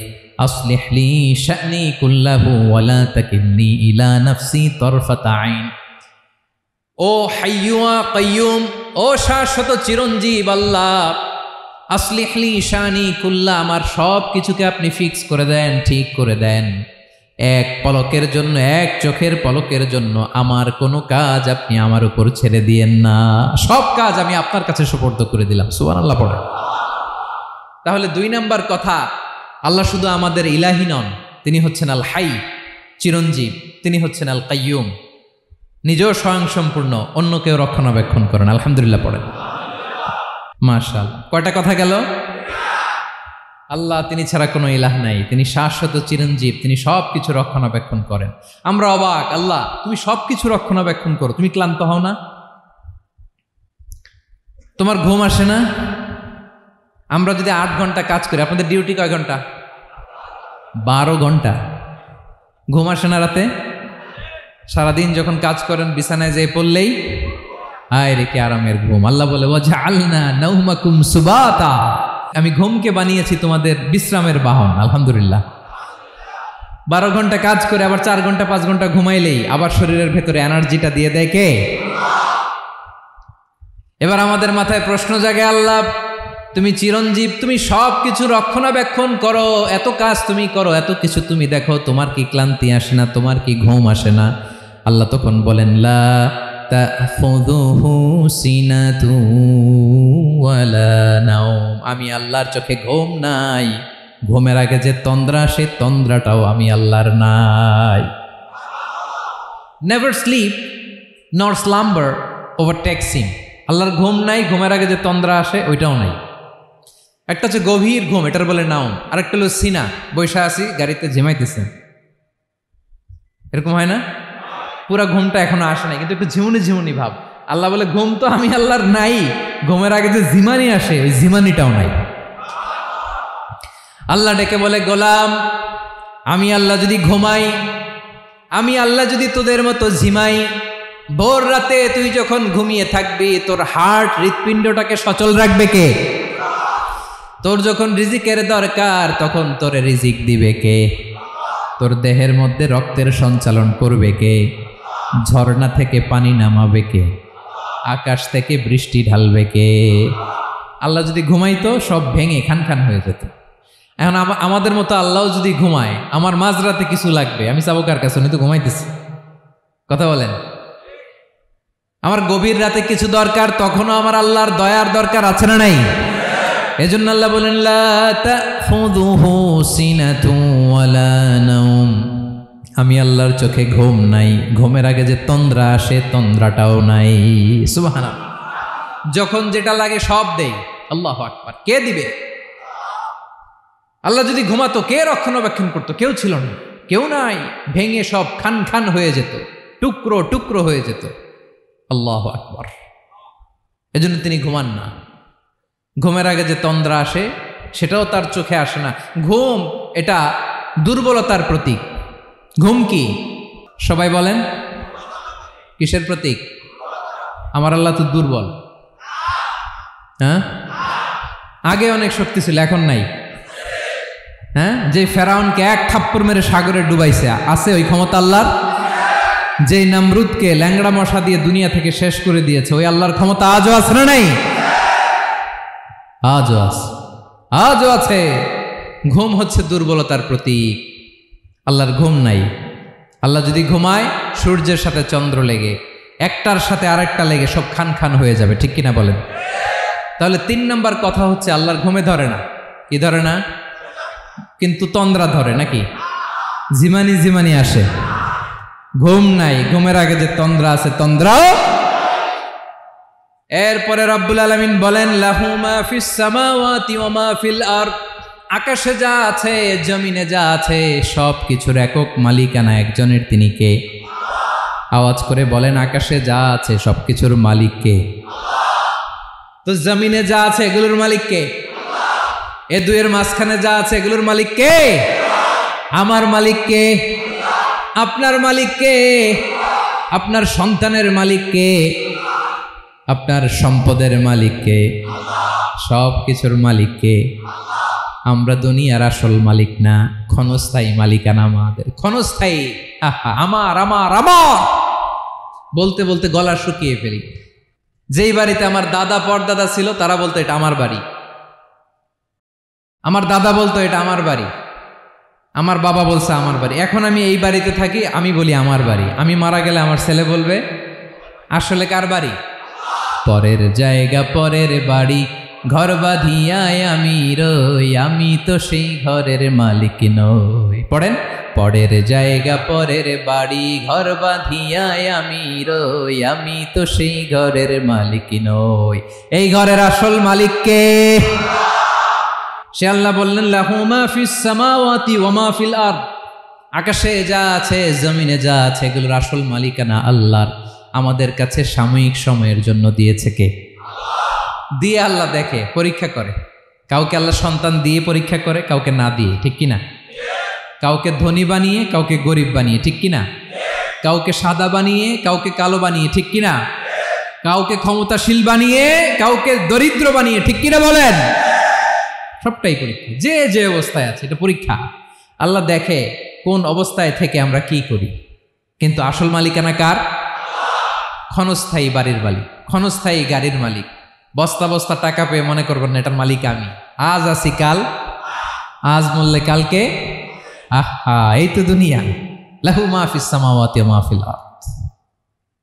আসলিহ লি শা'নি কুল্লাহু ওয়া লা তাকিলনি ইলা নাফসি তারফাতা আইন। ও হাইয়ু ওয়া কাইয়ুম, ও শাশ্বত চিরঞ্জীব আল্লাহ, আসলিহ লি শা'নি কুল্লাহ, আমার সব কিছুকে আপনি ফিক্স করে দেন, ঠিক করে দেন। এক পলকের জন্য, এক চোখের পলকের জন্য আমার কোনো কাজ আপনি আমার উপর ছেড়ে দিয়েন না, সব কাজ আমি আপনার কাছে সুপর্দ করে দিলাম। সুবহানাল্লাহ পড়ে। তাহলে 2 নাম্বার কথা, আল্লাহ শুধু আমাদের ইলাহি নন, তিনি হচ্ছেন আল হাই, চিরঞ্জীব, তিনি হচ্ছেন আল কাইয়ুম, নিজেও স্বয়ংসম্পূর্ণ, অন্যকেও রক্ষণাবেক্ষণ করেন। আলহামদুলিল্লাহ পড়েন। মাশাআল্লাহ। কয়টা কথা গেল? আল্লাহ তিনি ছাড়া কোনো ইলাহ নাই, তিনি শাশ্বত চিরঞ্জীব, তিনি সব কিছু রক্ষণাবেক্ষণ করেন। আমরা অবাক, আল্লাহ তুমি সব কিছু রক্ষণাবেক্ষণ করো, তুমি ক্লান্ত হও না? তোমার ঘুম আসে না? আমরা যদি 8 ঘন্টা কাজ করি, আপনাদের ডিউটি কয় ঘন্টা? 12 ঘন্টা। ঘুম আসে না রাতে? সারাদিন যখন কাজ করেন বিছানায় যেয়ে পড়লেই হায় রে কি আরামের ঘুম। আল্লাহ বলে ওয়াজআলনা নাওমাকুম সুবাতা, আমি ঘুমকে বানিয়েছি তোমাদের বিশ্রামের বাহন। আলহামদুলিল্লাহ। 12 ঘন্টা কাজ করে আবার 4 ঘন্টা 5 ঘন্টা ঘুমাইলেই আবার শরীরের ভেতরে এনার্জিটা দিয়ে দেয় কে? এবার আমাদের মাথায় প্রশ্ন জাগে, আল্লাহ তুমি চিরঞ্জীব, তুমি সব কিছু রক্ষণাবেক্ষণ করো, এত কাজ তুমি করো, এত কিছু তুমি দেখো, তোমার কি ক্লান্তি আসে না? তোমার কি ঘুম আসে না? আল্লাহ তখন বলেন লা তাখুযুহু সিনাতু ওয়ালা নাওম, আমি আল্লাহর চোখে ঘুম নাই, ঘুমের আগে যে তন্দ্রা, সে তন্দ্রাটাও আমি আল্লাহর নাই। নেভার স্লিপ নর স্লাম্বার ওভারটেকস হিম, আল্লাহর ঘুম নাই, ঘুমের আগে যে তন্দ্রা আসে ওইটাও নাই। একটা হচ্ছে গভীর ঘুম, এটার বলে নাওম, আরেকটা হলো সিনা, বৈশা আছি গাড়িতে ঝিমাইতেছে, এরকম হয় না? পুরা ঘুমটা এখনো আসে নাই, কিন্তু একটু ঝিমুনি ঝিমুনি ভাব। আল্লাহ বলে ঘুম তো আমি আল্লাহর নাই, ঘুমের আগে যে ঝিমানি আসে ওই ঝিমানিটাও নাই। আল্লাহ ডেকে বলে গোলাম, আমি আল্লাহ যদি ঘুমাই, আমি আল্লাহ যদি তোদের মতো ঝিমাই, ভোর রাতে তুই যখন ঘুমিয়ে থাকবি তোর হার্ট, হৃৎপিণ্ডটাকে সচল রাখবে কে? তোর যখন রিজিকের দরকার তখন তোরে রিজিক দিবে কে? তোর দেহের মধ্যে রক্তের সঞ্চালন করবে কে? ঝর্ণা থেকে পানি নামাবে কে? আকাশ থেকে বৃষ্টি ঢালবে কে? আল্লাহ যদি ঘুমাইতো সব ভেঙে খান খান হয়ে যেত। এখন আমাদের মতো আল্লাহ যদি ঘুমায়, আমার মাঝরাতে কিছু লাগবে, আমি যাবো কার কাছে? উনি তো ঘুমাইতেছে। কথা বলেন। আমার গভীর রাতে কিছু দরকার, তখনও আমার আল্লাহর দয়ার দরকার আছে না নাই? এজন্য আল্লাহ বলেন লা তাখুযুহু সিনাতু ওয়ালা নাওম, আমি আল্লাহর চোখে ঘুম নাই, ঘুমের আগে যে তন্দ্রা আসে তন্দ্রাটাও নাই। সুবহানাল্লাহ। যখন যেটা লাগে সব দেই। আল্লাহু আকবার। কে দিবে? আল্লাহ যদি ঘুমাতো কে রক্ষণাবেক্ষণ করতো? কেউ ছিল না, কেউ নাই, ভেঙে সব খান খান হয়ে যেত, টুকরো টুকরো হয়ে যেত। আল্লাহু আকবার। এজন্য তিনি ঘুমান না। ঘুমের আগে যে তন্দ্রা আসে সেটাও তার চোখে আসে না। ঘুম এটা দুর্বলতার প্রতীক। ঘুম কি? সবাই বলেন, কিসের প্রতীক? আমার আল্লাহ তো দুর্বল। হ্যাঁ, আগে অনেক শক্তি ছিল, এখন নাই। হ্যাঁ, যে ফেরাউনকে এক থাপ্পড় মেরে সাগরে ডুবাইছে, আছে ওই ক্ষমতা আল্লাহর? যে নমরুদকে ল্যাংড়া মশা দিয়ে দুনিয়া থেকে শেষ করে দিয়েছে, ওই আল্লাহর ক্ষমতা আজও আছে না নাই? আজও আছে, আজও আছে। ঘুম হচ্ছে দুর্বলতার প্রতীক। আল্লাহর ঘুম নাই। আল্লাহ যদি ঘুমায়, সূর্যের সাথে চন্দ্র লেগে, একটার সাথে আরেকটা লেগে সব খান খান হয়ে যাবে, ঠিক কিনা বলেন? তাহলে 3 নম্বর কথা হচ্ছে আল্লাহর ঘুমে ধরে না। কি ধরে না? কিন্তু তন্দ্রা ধরে নাকি? জিমানি জিমানি আসে। ঘুম নাই, ঘুমের আগে যে তন্দ্রা আছে, তন্দ্রাও। এরপরে রব্বুল আলামিন বলেন, লাহু মা ফিস সামাওয়াতি ওয়া মা ফিল আরদ। আকাশে যা আছে, জমিনে যা আছে, সব কিছুর একক মালিকানা একজনের। তিনি কে? আওয়াজ করে বলেন, আকাশে যা আছে সব কিছুর মালিক কে? তো জমিনে যা আছে এগুলোর মালিক কে? এ দুয়ের মাঝখানে যা আছে এগুলোর মালিক কে? আমার মালিক কে? আপনার মালিক কে? আপনার সন্তানের মালিক কে? আপনার সম্পদের মালিক কে? সব কিছুর মালিক কে? আমরা দুনিয়ার আসল মালিক না, ক্ষণস্থায়ী মালিকানা আমাদের। ক্ষণস্থায়ী। আমার আমার আমার বলতে বলতে গলা শুকিয়ে ফেলি। যেই বাড়িতে আমার দাদা পরদাদা ছিল, তারা বলতো এটা আমার বাড়ি। আমার দাদা বলতো এটা আমার বাড়ি। আমার বাবা বলছে আমার বাড়ি। এখন আমি এই বাড়িতে থাকি, আমি বলি আমার বাড়ি। আমি মারা গেলে আমার ছেলে বলবে আসলে কার বাড়ি? পরের জায়গা পরের বাড়ি, ঘর বাঁধিয়ায় আমি রই, আমি তো সেই ঘরের মালিক নই। পড়েন, পরের জায়গা পরের বাড়ি, ঘর বাঁধিয়ায় আমি রই, আমি তো সেই ঘরের মালিক নই। এই ঘরের আসল মালিক কে? সে আল্লাহ বললেন, লাহু মা ফিস সামাওয়াতি ওয়া মা ফিল আরদ। আকাশে যা আছে, জমিনে যা আছে, এগুলোর আসল মালিকানা আল্লাহর। আমাদের কাছে সাময়িক সময়ের জন্য দিয়েছে কে? দিয়ে আল্লাহ দেখে, পরীক্ষা করে। কাউকে আল্লাহ সন্তান দিয়ে পরীক্ষা করে, কাউকে না দিয়ে, ঠিক কিনা? কাউকে ধনী বানিয়ে, কাউকে গরিব বানিয়ে, ঠিক কিনা? কাউকে সাদা বানিয়ে, কাউকে কালো বানিয়ে, ঠিক কিনা? কাউকে ক্ষমতাশীল বানিয়ে, কাউকে দরিদ্র বানিয়ে, ঠিক কিনা বলেন? সবটাই পরীক্ষা। যে যে অবস্থায় আছে, এটা পরীক্ষা। আল্লাহ দেখে কোন অবস্থায় থেকে আমরা কি করি। কিন্তু আসল মালিকানা কার? ক্ষণস্থায়ী বাড়ির মালিক, ক্ষণস্থায়ী গাড়ির মালিক। বস্তা বস্তা টাকা পেয়ে মনে করবেন না এটার মালিক আমি। আজ আছি কাল, আজ মরলে কালকে। আহা, এই তো দুনিয়া। লাহু মা ফিস সামাওয়াতি ওয়া মা ফিল আরদ।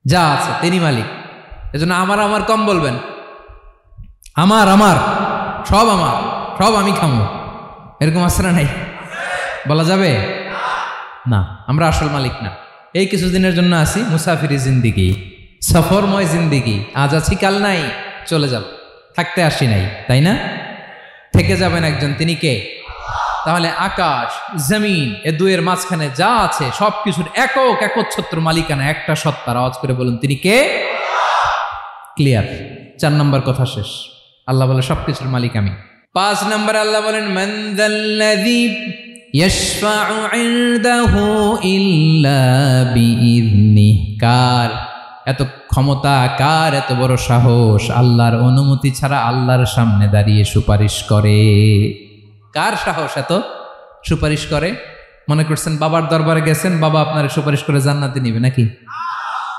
যা আছে তিনি মালিক। এজন্য আমার আমার কম বলবেন। আমার আমার সব আমার, সব আমি খামো, এরকম আছে না নাই? বলা যাবে না। আমরা আসল মালিক না। এই কিছুদিনের জন্য আছি, মুসাফিরি জিন্দিগি, সফরময় জিন্দিগি। আজ আছি কাল নাই, চলে যাব। থাকতে আসি নাই, তাই না? থেকে যাবেন একজন, তিনি কে? তাহলে আকাশ জমিন এ দুয়ের মাঝখানে যা আছে সব কিছুর একক একচ্ছত্র মালিকানা একটা সত্তার। আওয়াজ করে বলুন, তিনি কে? ক্লিয়ার। 4 নম্বর কথা শেষ। আল্লাহ বলে সবকিছুর মালিক আমি। 5 নম্বর আল্লাহ বলেন, মান যাল্লাযী ইয়াশফাউ ইনদাহু ইল্লা বিইযনিহি। কার এত ক্ষমতা, কার এত বড় সাহস, আল্লাহর অনুমতি ছাড়া আল্লাহর সামনে দাঁড়িয়ে সুপারিশ করে? কার সাহস এত সুপারিশ করে? মনে করছেন বাবার দরবারে গেছেন, বাবা আপনার সুপারিশ করে জান্নাতে নিবে নাকি?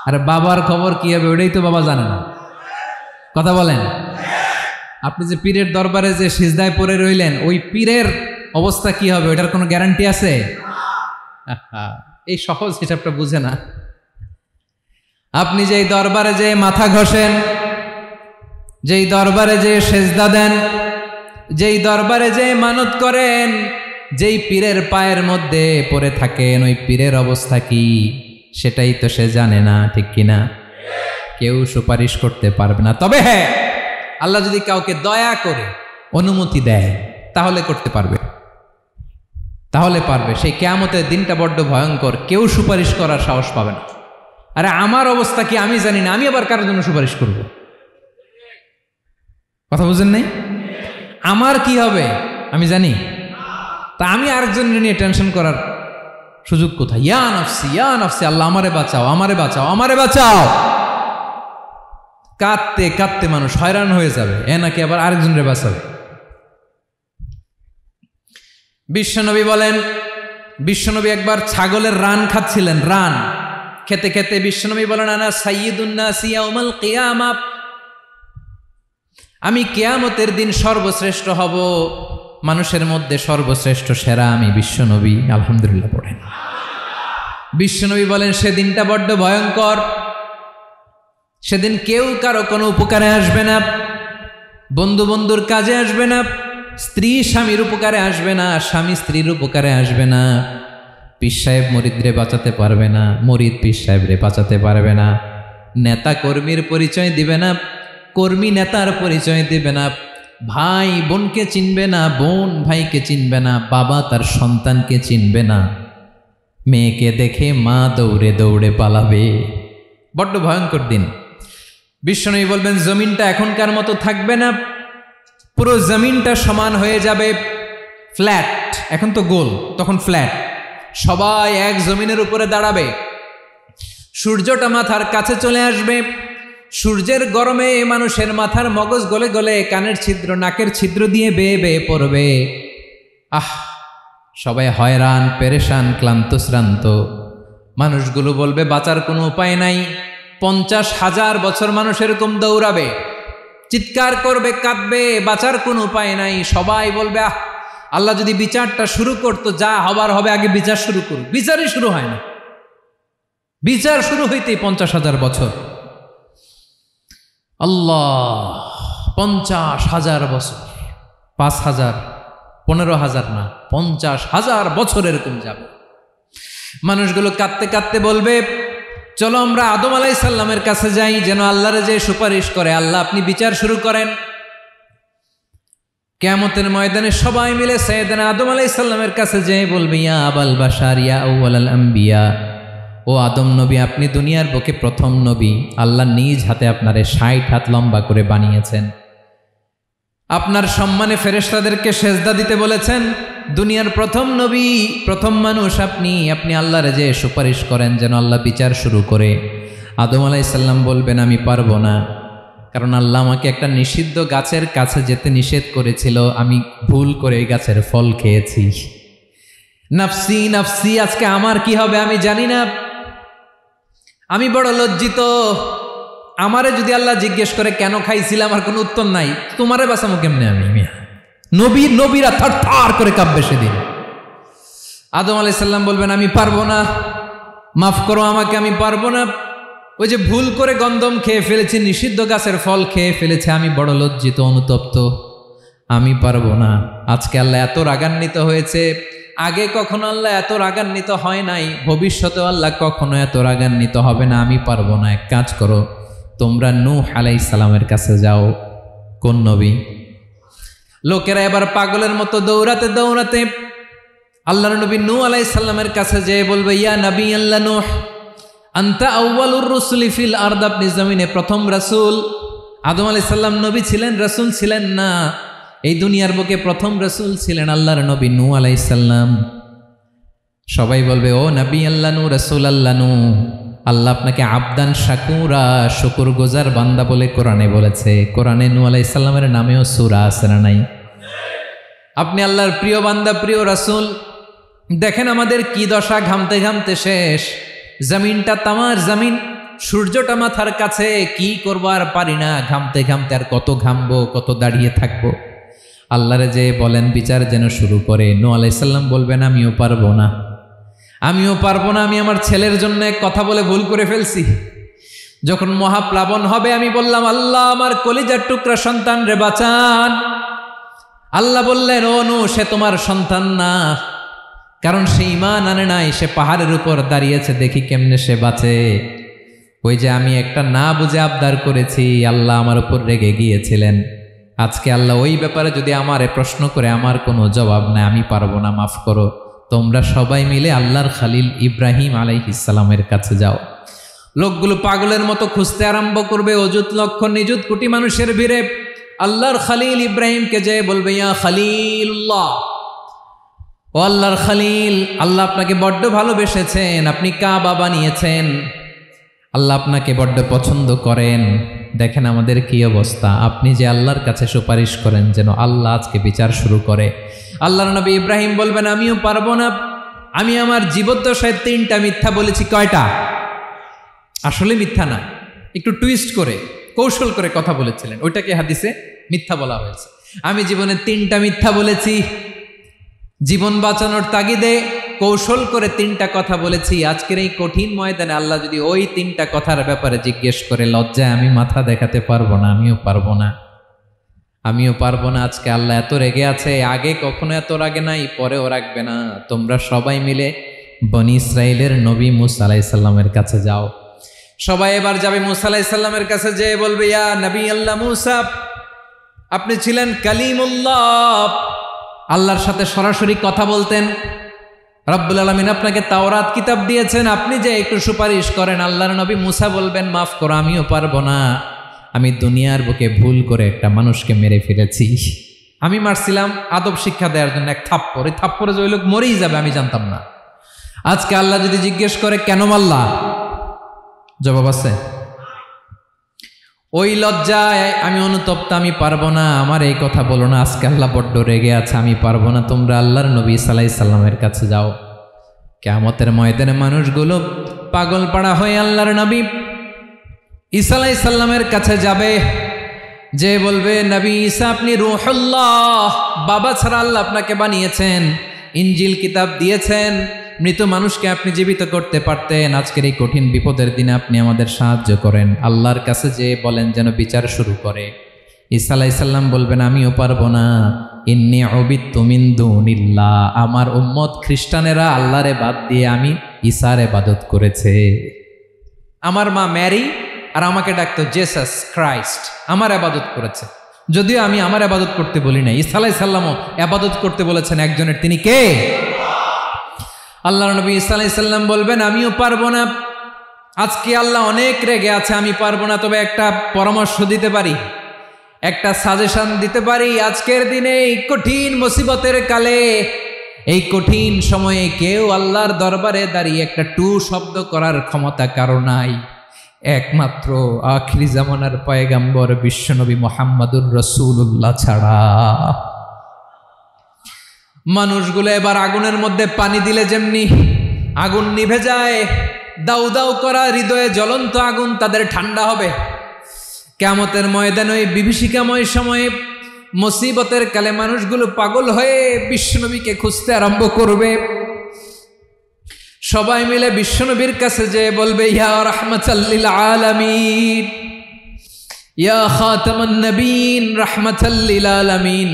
আরে বাবার খবর কি হবে ওটাই তো বাবা জানে না। কথা বলেন। আপনি যে পীরের দরবারে যে সিজদায় পড়ে রইলেন, ওই পীরের অবস্থা কি হবে ওটার কোনো গ্যারান্টি আছে? এই সহজ হিসাবটা বুঝে না। আপনি যেই দরবারে যে মাথা ঘষেন, যেই দরবারে যে সেজদা দেন, যেই দরবারে যে মানত করেন, যেই পীরের পায়ের মধ্যে পড়ে থাকেন, ওই পীরের অবস্থা কি সেটাই তো সে জানে না, ঠিক কিনা? কেউ সুপারিশ করতে পারবে না। তবে হ্যাঁ, আল্লাহ যদি কাউকে দয়া করে অনুমতি দেয় তাহলে করতে পারবে, তাহলে পারবে। সেই কিয়ামতের দিনটা বড্ড ভয়ঙ্কর, কেউ সুপারিশ করার সাহস পাবে না। আরে আমার অবস্থা কি আমি জানি না, আমি আবার কারোর জন্য সুপারিশ করব? কথা বুঝেন নাই? আমার কি হবে আমি জানি, তা আমি আরেকজনের নিয়ে টেনশন করার সুযোগ কোথায়? ইয়া নাফসি, আল্লাহ আমারে বাঁচাও, আমারে বাঁচাও, আমারে বাঁচাও। কাঁদতে কাঁদতে মানুষ হয়রান হয়ে যাবে, এ নাকি আবার আরেকজনের বাঁচাবে। বিশ্বনবী বলেন, বিশ্বনবী একবার ছাগলের রান খাচ্ছিলেন, রান খেতে খেতে বিশ্বনবী বলেন, আনা সাইয়্যিদুন নাসি ইয়াউমাল কিয়ামাহ, আমি কিয়ামতের দিন সর্বশ্রেষ্ঠ হব, মানুষের মধ্যে সর্বশ্রেষ্ঠ সেরা আমি বিশ্বনবী। আলহামদুলিল্লাহ পড়েন। বিশ্বনবী বলেন, সেদিনটা বড্ড ভয়ঙ্কর, সেদিন কেউ কারো কোনো উপকারে আসবে না, বন্ধু বন্ধুর কাজে আসবে না, স্ত্রী স্বামীর উপকারে আসবে না, স্বামী স্ত্রীর উপকারে আসবে না, পীর সাহেব মুরিদরে বাঁচাতে পারবে না, মুরিদ পীর সাহেবরে বাঁচাতে পারবে না, নেতা কর্মীর পরিচয় দিবে না, কর্মী নেতার পরিচয় দিবে না, ভাই বোনকে চিনবে না, বোন ভাইকে চিনবে না, বাবা তার সন্তানকে চিনবে না, মেয়েকে দেখে মা দৌড়ে দৌড়ে পালাবে। বড্ড ভয়ঙ্কর দিন। বিশ্বনবী বলবেন, জমিনটা এখনকার মতো থাকবে না, পুরো জমিনটা সমান হয়ে যাবে, ফ্ল্যাট। এখন তো গোল, তখন ফ্ল্যাট। সবাই এক জমিনের উপরে দাঁড়াবে, সূর্যটা মাথার কাছে চলে আসবে, সূর্যের গরমে মানুষের মাথার মগজ গলে গলে কানের ছিদ্র নাকের ছিদ্র দিয়ে বেয়ে বেয়ে পড়বে। সবাই হয়রান, পেরেশান, ক্লান্ত শ্রান্ত। মানুষগুলো বলবে বাঁচার কোনো উপায় নাই। 50,000 বছর মানুষ এরকম দৌড়াবে, চিৎকার করবে, কাঁদবে, বাঁচার কোনো উপায় নাই। সবাই বলবে, আল্লাহ যদি বিচারটা শুরু করতো, যা হবার হবে, আগে বিচার শুরু করুক। বিচারই শুরু হয় না, বিচার শুরু হইতেই 50,000 বছর। আল্লাহ, 50,000 বছর, 5,000, 15,000 না, 50,000 বছর এরকম যাবে। মানুষগুলো কাঁদতে কাঁদতে বলবে, চলো আমরা আদম আলাইহিস সালামের কাছে যাই, যেন আল্লাহরে যে সুপারিশ করে, আল্লাহ আপনি বিচার শুরু করেন। কিয়ামতের ময়দানে সবাই মিলে সাইয়েদনা আদম আলাইহিস সালামের কাছে যেয়ে বলবে, ইয়া আবাল বাশার, ইয়া আউয়ালাল আম্বিয়া, ও আদম নবী, আপনি দুনিয়ার বুকে প্রথম নবী, আল্লাহ নিজ হাতে আপনারে 60 হাত লম্বা করে বানিয়েছেন, আপনার সম্মানে ফেরেশতাদেরকে সেজদা দিতে বলেছেন, দুনিয়ার প্রথম নবী, প্রথম মানুষ আপনি, আপনি আল্লাহরে যে সুপারিশ করেন যেন আল্লাহ বিচার শুরু করে। আদম আলাইহিস সালাম বলবেন, আমি পারবো না, কারণ আল্লাহ আমাকে একটা নিষিদ্ধ গাছের কাছে যেতে নিষেধ করেছিল, আমি ভুল করে এই গাছের ফল খেয়েছি। নাফসি নাফসি, আজকে আমার কি হবে আমি জানি না, আমি বড় লজ্জিত। আমারে যদি আল্লাহ জিজ্ঞেস করে কেন খাইছিলাম, আমার কোনো উত্তর নাই, তোমারে বাঁচামো কেমনে আমি? নবীরা থার থার করে কাঁপবে সেদিন। আদম আলাইহিস সালাম বলবেন, আমি পারবো না, মাফ করো আমাকে, আমি পারবো না, ওই যে ভুল করে গন্ধম খেয়ে ফেলেছি, নিষিদ্ধ গাছের ফল খেয়ে ফেলেছে, আমি বড় লজ্জিত, অনুতপ্ত, আমি পারবো না। আজকে আল্লাহ এত রাগান্বিত হয়েছে, আগে কখনো আল্লাহ এত রাগান্বিত হয় নাই, ভবিষ্যতেও আল্লাহ কখনো এত রাগান্বিত হবে না, আমি পারবো না। এক কাজ করো, তোমরা নূহ আলাইহিস সালামের কাছে যাও। কোন নবী? লোকেরা এবার পাগলের মতো দৌড়াতে দৌড়াতে আল্লাহর নবী নূহ আলাইহিস সালামের কাছে যেয়ে বলবে, ইয়া নবী আল্লাহ নূহ, আনতা আউয়ালুর রুসুলি ফিল আরদ, আপনি জমিনে প্রথম রাসূল। আদম আলাইহিস সালাম নবী ছিলেন, রাসূল ছিলেন না, এই দুনিয়ার বুকে প্রথম রাসূল ছিলেন আল্লাহর নবী নূহ আলাইহিস সালাম। সবাই বলবে, ও নবী আল্লাহ নূহ, রাসূল আল্লাহ নূহ, আল্লাহ আপনাকে আবদান শাকুরা, শুকর গুজার বান্দা বলে কোরআনে বলেছে। কোরআনে নূহ আলাইহিস সালামের নামেও সূরা আছে না নাই? আপনি আল্লাহর প্রিয় বান্দা, প্রিয় রাসূল। দেখেন আমাদের কি দশা, ঘামতে ঘামতে শেষ, জমিনটা তামার জমিন, সূর্যটা মাথার কাছে, কি করবো আর পারি না, ঘামতে ঘামতে আর কত ঘামবো, কত দাঁড়িয়ে থাকবো। আল্লাহরে যে বলেন বিচার যেন শুরু করে। নূহ আলাইহিস সালাম বলবেন, আমিও পারবো না, আমিও পারবো না, আমি আমার ছেলের জন্য কথা বলে ভুল করে ফেলছি। যখন মহাপ্লাবন হবে আমি বললাম, আল্লাহ আমার কলিজার টুকরা সন্তান রে বাঁচান। আল্লাহ বললেন, ও নূহ, সে তোমার সন্তান না, কারণ সে ঈমান আনে নাই, সে পাহাড়ের উপর দাঁড়িয়েছে, দেখি কেমনে সে বাঁচে। ওই যে আমি একটা না বুঝে আবদার করেছি, আল্লাহ আমার উপর রেগে গিয়েছিলেন। আজকে আল্লাহ ওই ব্যাপারে যদি আমারে প্রশ্ন করে, আমার কোনো জবাব নাই, আমি পারবো না, মাফ করো। তোমরা সবাই মিলে আল্লাহর খালিল ইব্রাহিম আলাইহিস সালামের কাছে যাও। লোকগুলো পাগলের মতো খুঁজতে আরম্ভ করবে, অযুত লক্ষ নিযুত কোটি মানুষের ভিড়ে। আল্লাহর খলিল ইব্রাহিমকে যে বলবে ইয়া খলিলুল্লাহ, ও আল্লাহর খলিল, আল্লাহ আপনাকে বড্ড ভালোবেসেছেন, আপনি কাবা বানিয়েছেন, আল্লাহ আপনাকে বড্ড পছন্দ করেন। দেখেন আমাদের কি অবস্থা। আপনি যে আল্লাহর কাছে সুপারিশ করেন যেন আল্লাহ আজকে বিচার শুরু করে। আল্লাহর নবী ইব্রাহিম বলবেন আমিও পারবো না, আমি আমার জীবদ্দশায় 3টা মিথ্যা বলেছি। কয়টা? আসলে মিথ্যা না, একটু টুইস্ট করে কৌশল করে কথা বলেছিলেন, ওইটাকে হাদিসে মিথ্যা বলা হয়েছে। আমি জীবনে 3টা মিথ্যা বলেছি, জীবন বাঁচানোর তাগিদে কৌশল করে 3টা কথা বলেছি। আজকের এই কঠিন ময়দানে আল্লাহ যদি ওই 3টা কথার ব্যাপারে জিজ্ঞেস করে, লজ্জায় আমি মাথা দেখাতে পারবো না, আমিও পারবো না, আমিও পারবো না। আজকে আল্লাহ এত রেগে আছে, আগে কখনো এত রাগে নাই, পরেও রাখবে না। তোমরা সবাই মিলে বনি ইসরাইলের নবী মুসা আলাইহিস সালামের কাছে যাও। সবাই এবার যাবে মুসা আলাইহিস সালামের কাছে, যেয়ে বলবে ইয়া নবী আল্লাহ মুসা, আপনি ছিলেন কালিমুল্লাহ, আল্লাহর সাথে সরাসরি কথা বলতেন, রব্বুল আলামিন আপনাকে তাওরাত কিতাব দিয়েছেন, আপনি যে একটু সুপারিশ করেন। আল্লাহর নবী মুসা বলবেন মাফ করো, আমিও পারবো না, আমি দুনিয়ার বুকে ভুল করে একটা মানুষকে মেরে ফেলেছি। আমি মারছিলাম আদব শিক্ষা দেওয়ার জন্য এক থাপ্পড়, এই থাপ্পড়ে যে ওই লোক মরেই যাবে আমি জানতাম না। আজকে আল্লাহ যদি জিজ্ঞেস করে কেন মারলা, জবাব আছে? ওই লজ্জায় আমি অনুতপ্ত, আমি পারবো না, আমার এই কথা বলো না। আজকে আল্লাহ বড্ড রেগে আছে, আমি পারবো না। তোমরা আল্লাহর নবী ঈসা আলাইহিস সালামের কাছে যাও। কিয়ামতের ময়দানে মানুষগুলো পাগল পাড়া হয়ে আল্লাহর নবী ঈসা আলাইহিস সালামের কাছে যাবে, যে বলবে নবী ঈসা আপনি রূহুল্লাহ, বাবা ছাড়া আল্লাহ আপনাকে বানিয়েছেন, ইনজিল কিতাব দিয়েছেন, মৃত মানুষকে আপনি জীবিত করতে পারতেন। আজকের এই কঠিন বিপদের দিনে আপনি আমাদের সাহায্য করেন। আল্লাহর কাছে যে বলেন যেন বিচার শুরু করে। ঈসা আলাইহিস সালাম বলবেন আমিও পারবো না, ইন্নী উবিদতু মিন দুনিল্লাহ, আমার উম্মত খ্রিস্টানেরা আল্লাহরে বাদ দিয়ে আমি ঈসার ইবাদত করেছে। আমার মা ম্যারি আর আমাকে ডাকতো জেসাস ক্রাইস্ট, আমার ইবাদত করেছে, যদিও আমি আমার ইবাদত করতে বলি না। ঈসা আলাইহিস সালামও ইবাদত করতে বলেছেন একজনের, তিনি কে? আল্লাহর নবী ঈসা আলাইহিস সালাম বলবেন আমিও পারবো না, আজকে আল্লাহ অনেক রেগে আছে, আমি পারবো না। তবে একটা পরামর্শ দিতে পারি, একটা সাজেশন দিতে পারি। আজকের দিনে এই কঠিন মুসিবতের কালে, এই কঠিন সময়ে কেউ আল্লাহর দরবারে দাঁড়িয়ে একটা টু শব্দ করার ক্ষমতা কারো নাই, একমাত্র আখিরি জামানার পয়গাম্বর বিশ্বনবী মুহাম্মদুর রাসূলুল্লাহ ছাড়া। মানুষগুলো এবার আগুনের মধ্যে পানি দিলে যেমনি আগুন নিভে যায়, দাউ দাউ করা হৃদয়ে জ্বলন্ত আগুন তাদের ঠান্ডা হবে। কিয়ামতের ময়দানে ওই বিভীষিকাময় সময়ে মুসিবতের কালে মানুষগুলো পাগল হয়ে বিশ্বনবীকে খুঁজতে আরম্ভ করবে। সবাই মিলে বিশ্বনবীর কাছে যে বলবে ইয়া রাহমাতাল লিল আলামিন, ইয়া খাতামান নবীন, রাহমাতাল লিল আলামিন।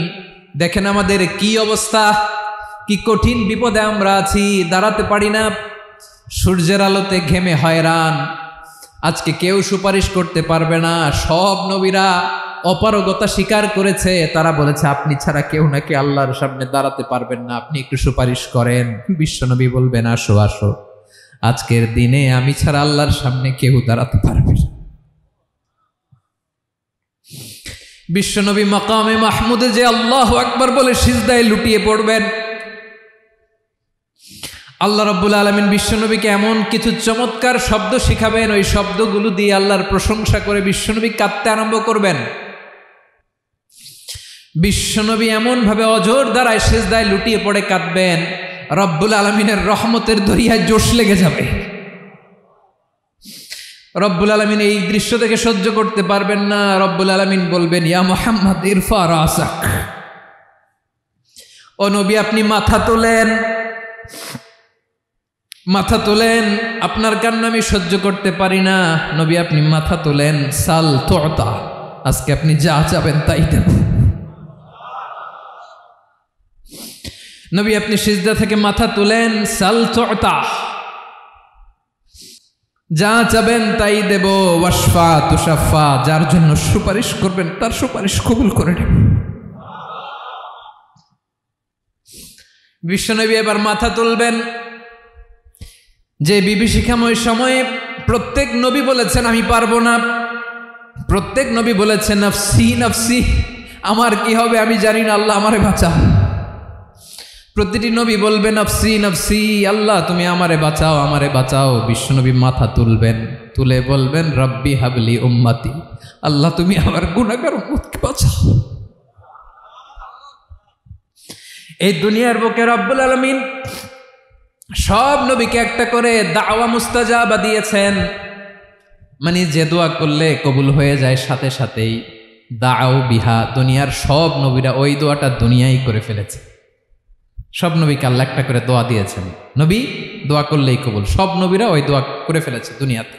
দেখেন আমাদের কি অবস্থা, কি কঠিন বিপদে আমরা আছি, দাঁড়াতে পারি না, সূর্যের আলোতে ঘেমে হয়রান। আজকে কেউ সুপারিশ করতে পারবে না। সব নবীরা অপারগতা স্বীকার করেছে, তারা বলেছে আপনি ছাড়া কেউ নাকি আল্লাহর সামনে দাঁড়াতে পারবেন না, আপনি একটু সুপারিশ করেন। বিশ্বনবী বলবেন আসো আসো, আজকের দিনে আমি ছাড়া আল্লাহর সামনে কেউ দাঁড়াতে পারবে না। বিশ্বনবী মাকামে মাহমুদে যে আল্লাহু আকবার বলে সিজদায় লুটিয়ে পড়বেন। আল্লাহ রাব্বুল আলামিন বিশ্বনবীকে এমন কিছু চমৎকার শব্দ শিখাবেন, ওই শব্দগুলো দিয়ে আল্লাহর প্রশংসা করে বিশ্বনবী কাঁদতে আরম্ভ করবেন। বিশ্বনবী এমন ভাবে অজর দ্বারায় সিজদায় লুটিয়ে পড়ে কাঁদবেন, রব্বুল আলামিনের রহমতের দরিয়ায় জোশ লেগে যাবে। রব্বুল আলামিন এই দৃশ্য থেকে সহ্য করতে পারবেন না। রব্বুল আলামিন বলবেন ইয়া মুহাম্মদ ইরফা রাসাক, ও নবী আপনি মাথা তোলেন, মাথা তোলেন, আপনার কান্না আমি সহ্য করতে পারি না। নবী আপনি মাথা তোলেন, সাল তুতা, আজকে আপনি যা চাবেন তাই দেব। নবী আপনি সিজদা থেকে মাথা তুলেন, সাল তুতা, যা চাবেন তাই দেব। ওয়াশফা তুশাফা, যার জন্য সুপারিশ করবেন তার সুপারিশ কবুল করে নেব। বিশ্বনবী এবার মাথা তুলবেন। যে বিভীষিকাময় সময়ে প্রত্যেক নবী বলেছেন আমি পারবো না, প্রত্যেক নবী বলেছেন নফসি নফসি, আমার কি হবে আমি জানি না, আল্লাহ আমারে বাঁচাও। প্রতিটি নবী বলবেন নফসি নফসি, আল্লাহ তুমি আমারে বাঁচাও আমারে বাঁচাও। বিশ্বনবী মাথা তুলবেন, তুলে বলবেন রব্বি হাবলি উম্মতি, আল্লাহ তুমি আমার গুনাহগার উম্মতকে বাঁচাও। এই দুনিয়ার বুকে রব্বুল আলামিন সব নবীকে একটা করে দাওয়া মুস্তাজাবা দিয়েছেন, মানে যে দোয়া করলে কবুল হয়ে যায় সাথে সাথেই। দাও বিহা, দুনিয়ার সব নবীরা ওই দোয়াটা দুনিয়ায় করে ফেলেছে। সব নবীকে আল্লাহ একটা করে দোয়া দিয়েছেন, নবী দোয়া করলেই কবুল। সব নবীরা ওই দোয়া করে ফেলেছে দুনিয়াতে।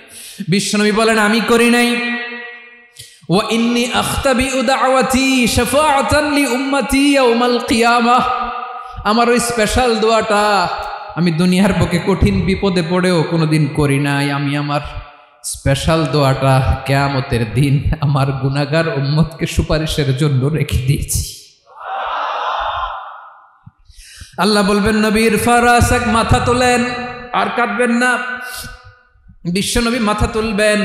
বিশ্বনবী বলেন আমি করি নাই। ওয়া ইন্নী আখতাবিউ দাওয়াতি শাফাআতান লি উম্মতি ইয়াউমাল কিয়ামাহ, আমার ওই স্পেশাল দোয়াটা আমি দুনিয়ার বুকে কঠিন বিপদে পড়েও কোনোদিন করি নাই। আমি আমার স্পেশাল দোয়াটা কিয়ামতের দিন আমার গুনাহগার উম্মতকে সুপারিশের জন্য রেখে দিয়েছি। আল্লাহ বলবেন নবীর ফারাসাক, মাথা তোলেন, আর কাটবেন না। বিশ্বনবী মাথা তুলবেন,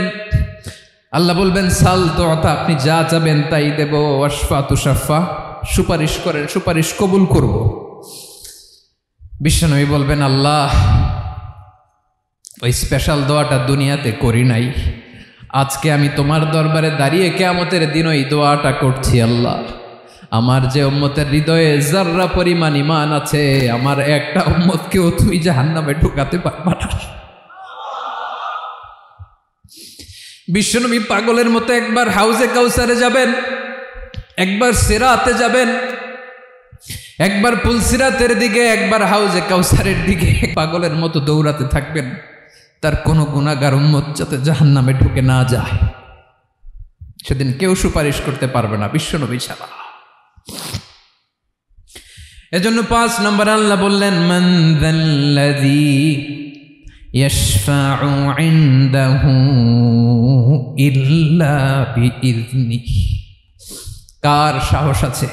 আল্লাহ বলবেন সাল তোতা, আপনি যা চাবেন তাই দেব। ওয়াশফা তুশাফা, সুপারিশ করেন, সুপারিশ কবুল করব। বিশ্বনবী বলবেন আল্লাহ ওই স্পেশাল দোয়াটা দুনিয়াতে করি নাই, আজকে আমি তোমার দরবারে দাঁড়িয়ে কিয়ামতের দিন ওই দোয়াটা করছি। আল্লাহ আমার যে উম্মতের হৃদয়ে যাররা পরিমাণ ঈমান আছে, আমার একটা উম্মতকেও তুমি জাহান্নামে ঢুকাতে পারবা না। বিশ্বনবী পাগলের মতো একবার হাউজে কাউসারে যাবেন, একবার সিরাতে যাবেন, একবার পুলসিরাতের দিকে, একবার হাউজে কাউসারের দিকে পাগলের মতো দৌড়াতে থাকবেন, তার কোনো গুনাহগার উম্মত যাতে জাহান্নামে ঢুকে না যায়। সেদিন কেউ সুপারিশ করতে পারবে না বিশ্বনবী ছাড়া। এজন্য 5 নম্বর আল্লাহ বললেন মান যাল্লাযী ইয়াশফাউ ইনদাহু ইল্লা বিইযনিহি, কার সাহস আছে,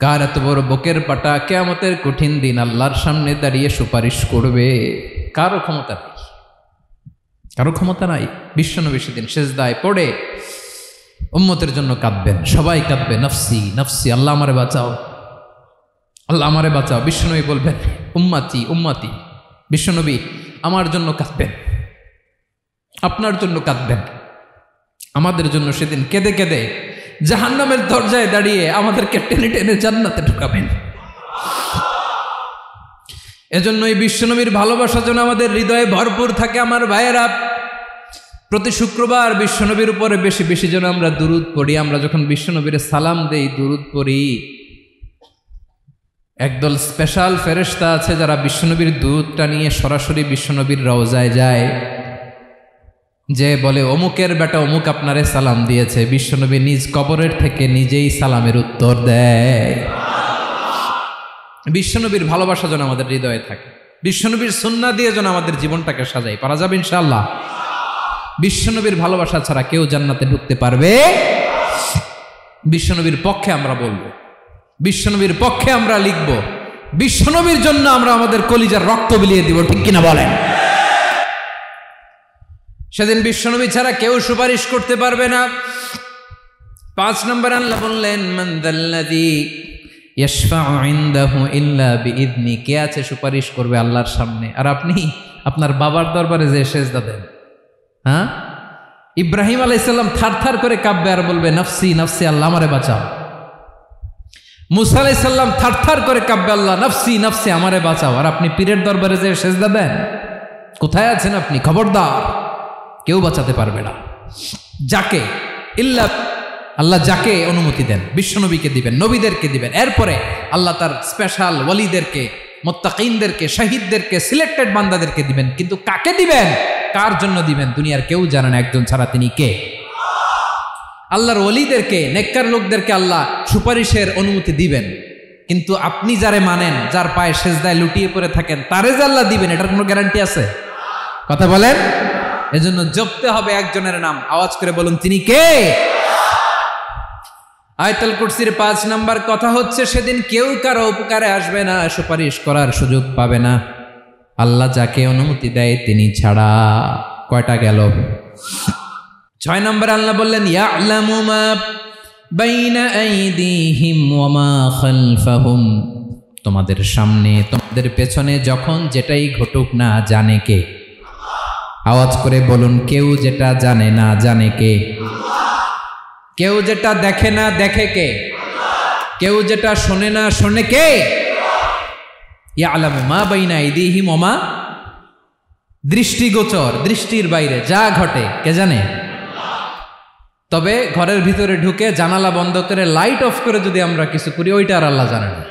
কার এত বড় বুকের পাটা কিয়ামতের কঠিন দিন আল্লাহর সামনে দাঁড়িয়ে সুপারিশ করবে? কারো ক্ষমতা নেই, কারো ক্ষমতা নাই। বিশ্বনবী সেদিন সিজদায় পড়ে উম্মতের জন্য কাঁদবেন, সবাই কাঁদবে নফসি নফসি, আল্লাহ আমারে বাঁচাও আল্লাহ আমারে বাঁচাও। বিশ্বনবী বলবেন উম্মতি উম্মতি, বিশ্বনবী আমার জন্য কাঁদবেন, আপনার জন্য কাঁদবেন, আমাদের জন্য সেদিন কেঁদে কেঁদে জাহান্নামের দরজায় দাঁড়িয়ে আমাদেরকে টেনে টেনে জান্নাতে ঢুকাবেন। এজন্য এই বিশ্বনবীর ভালোবাসা যেন আমাদের হৃদয়ে ভরপুর থাকে। আমার ভাইয়েরা, প্রতি শুক্রবার বিশ্বনবীর উপরে বেশি বেশি যেন আমরা দুরূদ পড়ি। আমরা যখন বিশ্বনবীর সালাম দেই, দুরূদ পড়ি, একদল স্পেশাল ফেরেশতা আছে যারা বিশ্বনবীর দুরূদটা নিয়ে সরাসরি বিশ্বনবীর রওজায় যায়, যে বলে অমুকের বেটা অমুক আপনারে সালাম দিয়েছে। বিশ্বনবী নিজ কবরের থেকে নিজেই সালামের উত্তর দেয়। বিশ্বনবীর ভালোবাসা যেন আমাদের হৃদয়ে থাকে, বিশ্বনবীর সুন্নাহ দিয়ে যেন আমাদের জীবনটাকে সাজাই। পারা যাবে ইনশাআল্লাহ। বিশ্বনবীর ভালোবাসা ছাড়া কেউ জান্নাতে ঢুকতে পারবে? বিশ্বনবীর পক্ষে আমরা বলবো, বিশ্বনবীর পক্ষে আমরা লিখব, বিশ্বনবীর জন্য আমরা আমাদের কলিজার রক্ত বিলিয়ে দিব, ঠিক কিনা বলেন? সেদিন বিশ্বনবী ছাড়া কেউ সুপারিশ করতে পারবে না। 5 নম্বর আল্লাহ বললেন মান যাল্লাযী ইয়াশফাউ ইনদাহু ইল্লা বিইযনি, কে আছে সুপারিশ করবে আল্লাহর সামনে? আর আপনি আপনার বাবার দরবারে যে সেজদা দেন, হ্যাঁ, ইব্রাহিম আলাইহিস সালাম থারথার করে কাঁপবে আর বলবে নফসি নফসি, আল্লাহ আমারে বাঁচাও। মুসা আলাইহিস সালাম থারথার করে কাঁপবে, আল্লাহ নফসি নফসি, আমারে বাঁচাও। আর আপনি পীরের দরবারে যে সেজদা দেন, কোথায় আছেন আপনি? খবরদার, কেউ বাঁচাতে পারবে না। যাকে ইল্লা আল্লাহ যাকে অনুমতি দেন, বিশ্বনবীকে দিবেন, নবীদেরকে দিবেন, এরপরে আল্লাহ তার স্পেশাল ওয়ালিদেরকে, মুত্তাকিনদেরকে, শহীদদেরকে, সিলেক্টেড বান্দাদেরকে দিবেন। কিন্তু কাকে দিবেন, কার জন্য দিবেন, দুনিয়ার কেউ জানে না। একজন ছাড়া, তিনি কে? আল্লাহর ওয়ালিদেরকে, নেককার লোকদেরকে আল্লাহ সুপারিশের অনুমতি দিবেন। কিন্তু আপনি যারে মানেন, যার পায়ে সেজদায় লুটিয়ে পড়ে থাকেন, তারে যে আল্লাহ দিবেন, এটার কোনো গ্যারান্টি আছে? কথা বলেন। এজন্য জপতে হবে একজনের নাম, আওয়াজ করে বলুন তিনি কে? আয়াতুল কুরসির 5 নাম্বার কথা হচ্ছে সেদিন কেউ কারো উপকারে আসবে না, সুপারিশ করার সুযোগ পাবে না, আল্লাহ যাকে অনুমতি দেয় তিনি ছাড়া। কয়টা গেল? 6 নম্বর আল্লাহ বললেন ইয়ালামু মা বাইনা আইদিহিম ওয়া মা খালফাহুম, তোমাদের সামনে তোমাদের পেছনে যখন যেটাই ঘটুক না জানে কে? আওয়াজ করে বলুন, কেউ যেটা জানে না জানে কে? কেউ যেটা দেখে না দেখে কে? কেউ যেটা শোনে না শোনে কে? ইয়ালামু মা বাইনা আইদিহিম ওয়া মা, দৃষ্টিগোচর, দৃষ্টির বাইরে যা ঘটে কে জানে? তবে ঘরের ভিতরে ঢুকে জানালা বন্ধ করে লাইট অফ করে যদি আমরা কিছু করি, ওইটা আর আল্লাহ জানে না।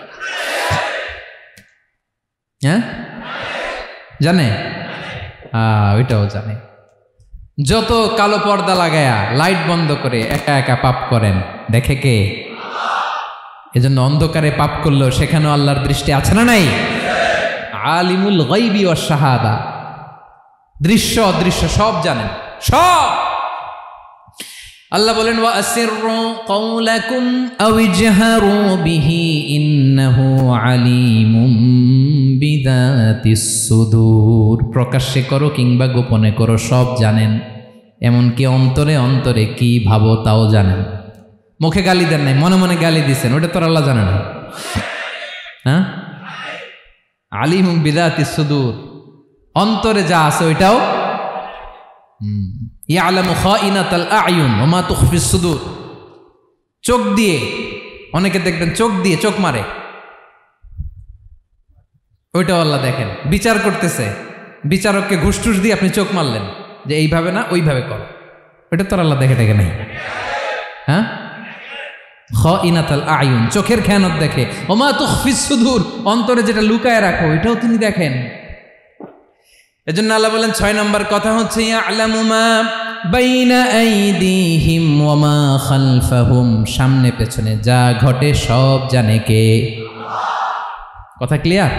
হ্যাঁ, জানে? ওইটাও জানে। যত কালো পর্দা লাগায়া লাইট বন্ধ করে একা একা পাপ করেন, দেখে কে? এজন্য অন্ধকারে পাপ করলেও সেখানেও আল্লাহর দৃষ্টি আছে না নাই? আলিমুল গায়বি ওয়াশ শাহাদা, দৃশ্য অদৃশ্য সব জানেন, সব। আল্লাহ বলেন, ওয়া আসিররু কাওলাকুম আও ইজহারু বিহি ইন্নাহু আলিমুম বিযাতিস সুদূর, প্রকাশ্যে করো কিংবা গোপনে করো সব জানেন, এমনকি অন্তরে অন্তরে কি ভাবো তাও জানেন। মুখে গালি দেন নাই, মনে মনে গালি দিচ্ছেন, ওটা তো আল্লাহ জানে না? হ্যাঁ, আলিমুম বিযাতিস সুদূর, অন্তরে যা আছে ওইটাও। ইয়ালামু খাইনাতাল আয়ুন ওয়া মা তুখফিস সুদূর, চোখ দিয়ে, অনেকে দেখবেন চোখ দিয়ে চোখ মারে, ওইটাও আল্লাহ দেখেন। বিচার করতেছে, বিচারককে ঘুষ টুস দিয়ে আপনি চোখ মারলেন যে এইভাবে না ওইভাবে করো, ওইটা তো আল্লাহ দেখে দেখে নাই? হ্যাঁ, খাইনাতাল আয়ুন, চোখের খেয়ানত দেখে। ওয়া মা তুখফিস সুদূর, অন্তরে যেটা লুকায় রাখো ওইটাও তিনি দেখেন। এজন্য আল্লাহ বলেন 6 নম্বর কথা হচ্ছে ইয়ালামু মা বাইনা আইদিহিম ওয়া মা খালফাহুম, সামনে পেছনে যা ঘটে সব জানে কে? কথা ক্লিয়ার?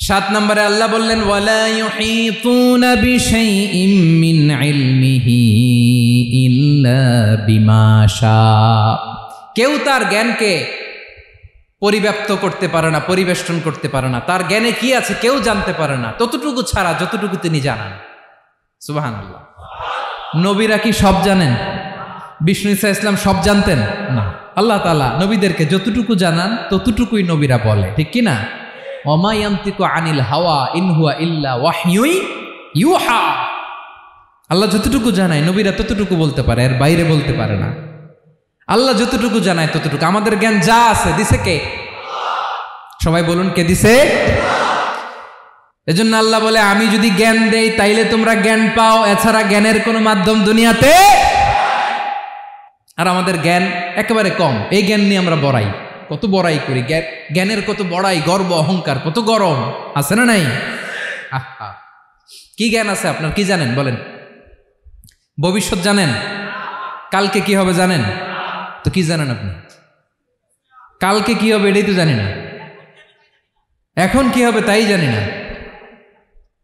7 নম্বরে আল্লাহ বললেন, ওয়ালা ইউহিতুনা বিশাইইম মিন ইলমিহি ইল্লা বিমা শা, কেউ তার জ্ঞানকে পরিব্যাপ্ত করতে পারে না, পরিবেষ্টন করতে পারে না। তার জ্ঞানে কি আছে কেউ জানতে পারে না, ততটুকু ছাড়া যতটুকু তিনি জানান। সুবহানাল্লাহ। নবীরা কি সব জানেন? বিষ্ণু ঈসা ইসলাম সব জানতেন না। আল্লাহ তাআলা নবীদেরকে যতটুকু জানান ততটুকুই নবীরা বলে, ঠিক কি না? ওমা ইয়ানতিকু আনিল হাওয়া ইন হুয়া ইল্লা ওয়াহয়ুন ইউহা, আল্লাহ যতটুকু জানায় নবীরা ততটুকু বলতে পারে, এর বাইরে বলতে পারে না। আল্লাহ যতটুকু জানায় ততটুকু। আমাদের জ্ঞান যা আছে দিছে কে? সবাই বলুন, কে দিছে? এজন্য আল্লাহ বলে, আমি যদি জ্ঞান দেই তাইলে তোমরা জ্ঞান পাও, এছাড়া জ্ঞানের কোনো মাধ্যম দুনিয়াতে। আর আমাদের জ্ঞান একেবারে কম, এই জ্ঞান নিয়ে আমরা বড়াই, কত বড়াই করি, জ্ঞানের কত বড়াই, গর্ব অহংকার, কত গরম আছে না নাই? আহা, কি জ্ঞান আছে আপনার? কি জানেন বলেন? ভবিষ্যৎ জানেন? কালকে কি হবে জানেন? তো কি জানেন আপনি? কালকে কি হবে এটাই তো জানি না, এখন কি হবে তাই জানি না,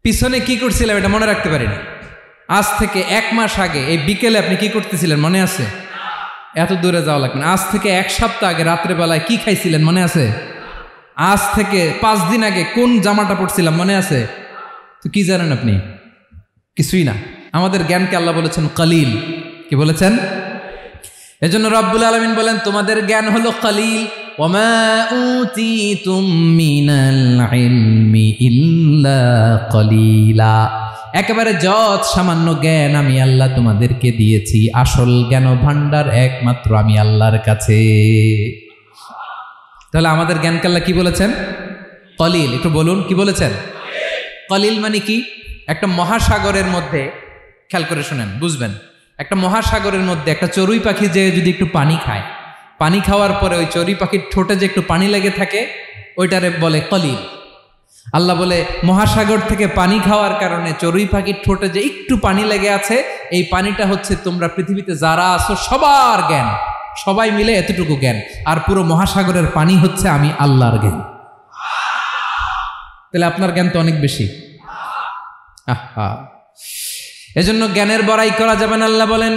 পিছনে কি করছিলাম এটা মনে রাখতে পারি না। আজ থেকে 1 মাস আগে এই বিকেলে আপনি কি করতেছিলেন মনে আছে? এত দূরে যাওয়া লাগবে না। আজ থেকে 1 সপ্তাহ আগে রাত্রেবেলায় কি খাইছিলেন মনে আছে? আজ থেকে 5 দিন আগে কোন জামাটা পরছিলাম মনে আছে? তো কি জানেন আপনি? কিছুই না। আমাদের জ্ঞানকে আল্লাহ বলেছেন কালিল। কি বলেছেন? এজন্য রব্বুল আলামিন বলেন, তোমাদের জ্ঞান হলো কালিল। ওয়ামা উতিতুম মিনাল ইলমি ইল্লা কালিলা, একেবারে যত সামান্য জ্ঞান আমি আল্লাহ তোমাদেরকে দিয়েছি, আসল জ্ঞান ভান্ডার একমাত্র আমি আল্লাহর কাছে। তাহলে আমাদের জ্ঞানকে আল্লাহ কি বলেছেন? কলিল। একটু বলুন কি বলেছেন? কলিল মানে কি? একটা মহাসাগরের মধ্যে, খেয়াল করে শুনেন বুঝবেন, একটা মহাসাগরের মধ্যে একটা চড়ুই পাখি যে যদি একটু পানি খায়, পানি খাওয়ার পরে ওই চড়ুই পাখির ঠোঁটে যে একটু পানি লেগে থাকে ওইটারে বলে কলিল। আল্লাহ বলে, মহাসাগর থেকে পানি খাওয়ার কারণে চড়ুই পাখির ঠোঁটে যে একটু পানি লেগে আছে, এই পানিটা হচ্ছে তোমরা পৃথিবীতে যারা আছো সবার জ্ঞান, সবাই মিলে এতটুকু জ্ঞান, আর পুরো মহাসাগরের পানি হচ্ছে আমি আল্লাহর জ্ঞান। তাহলে আপনার জ্ঞান তো অনেক বেশি। আহা, এজন্য জ্ঞানের বড়াই করা যাবে না। আল্লাহ বলেন,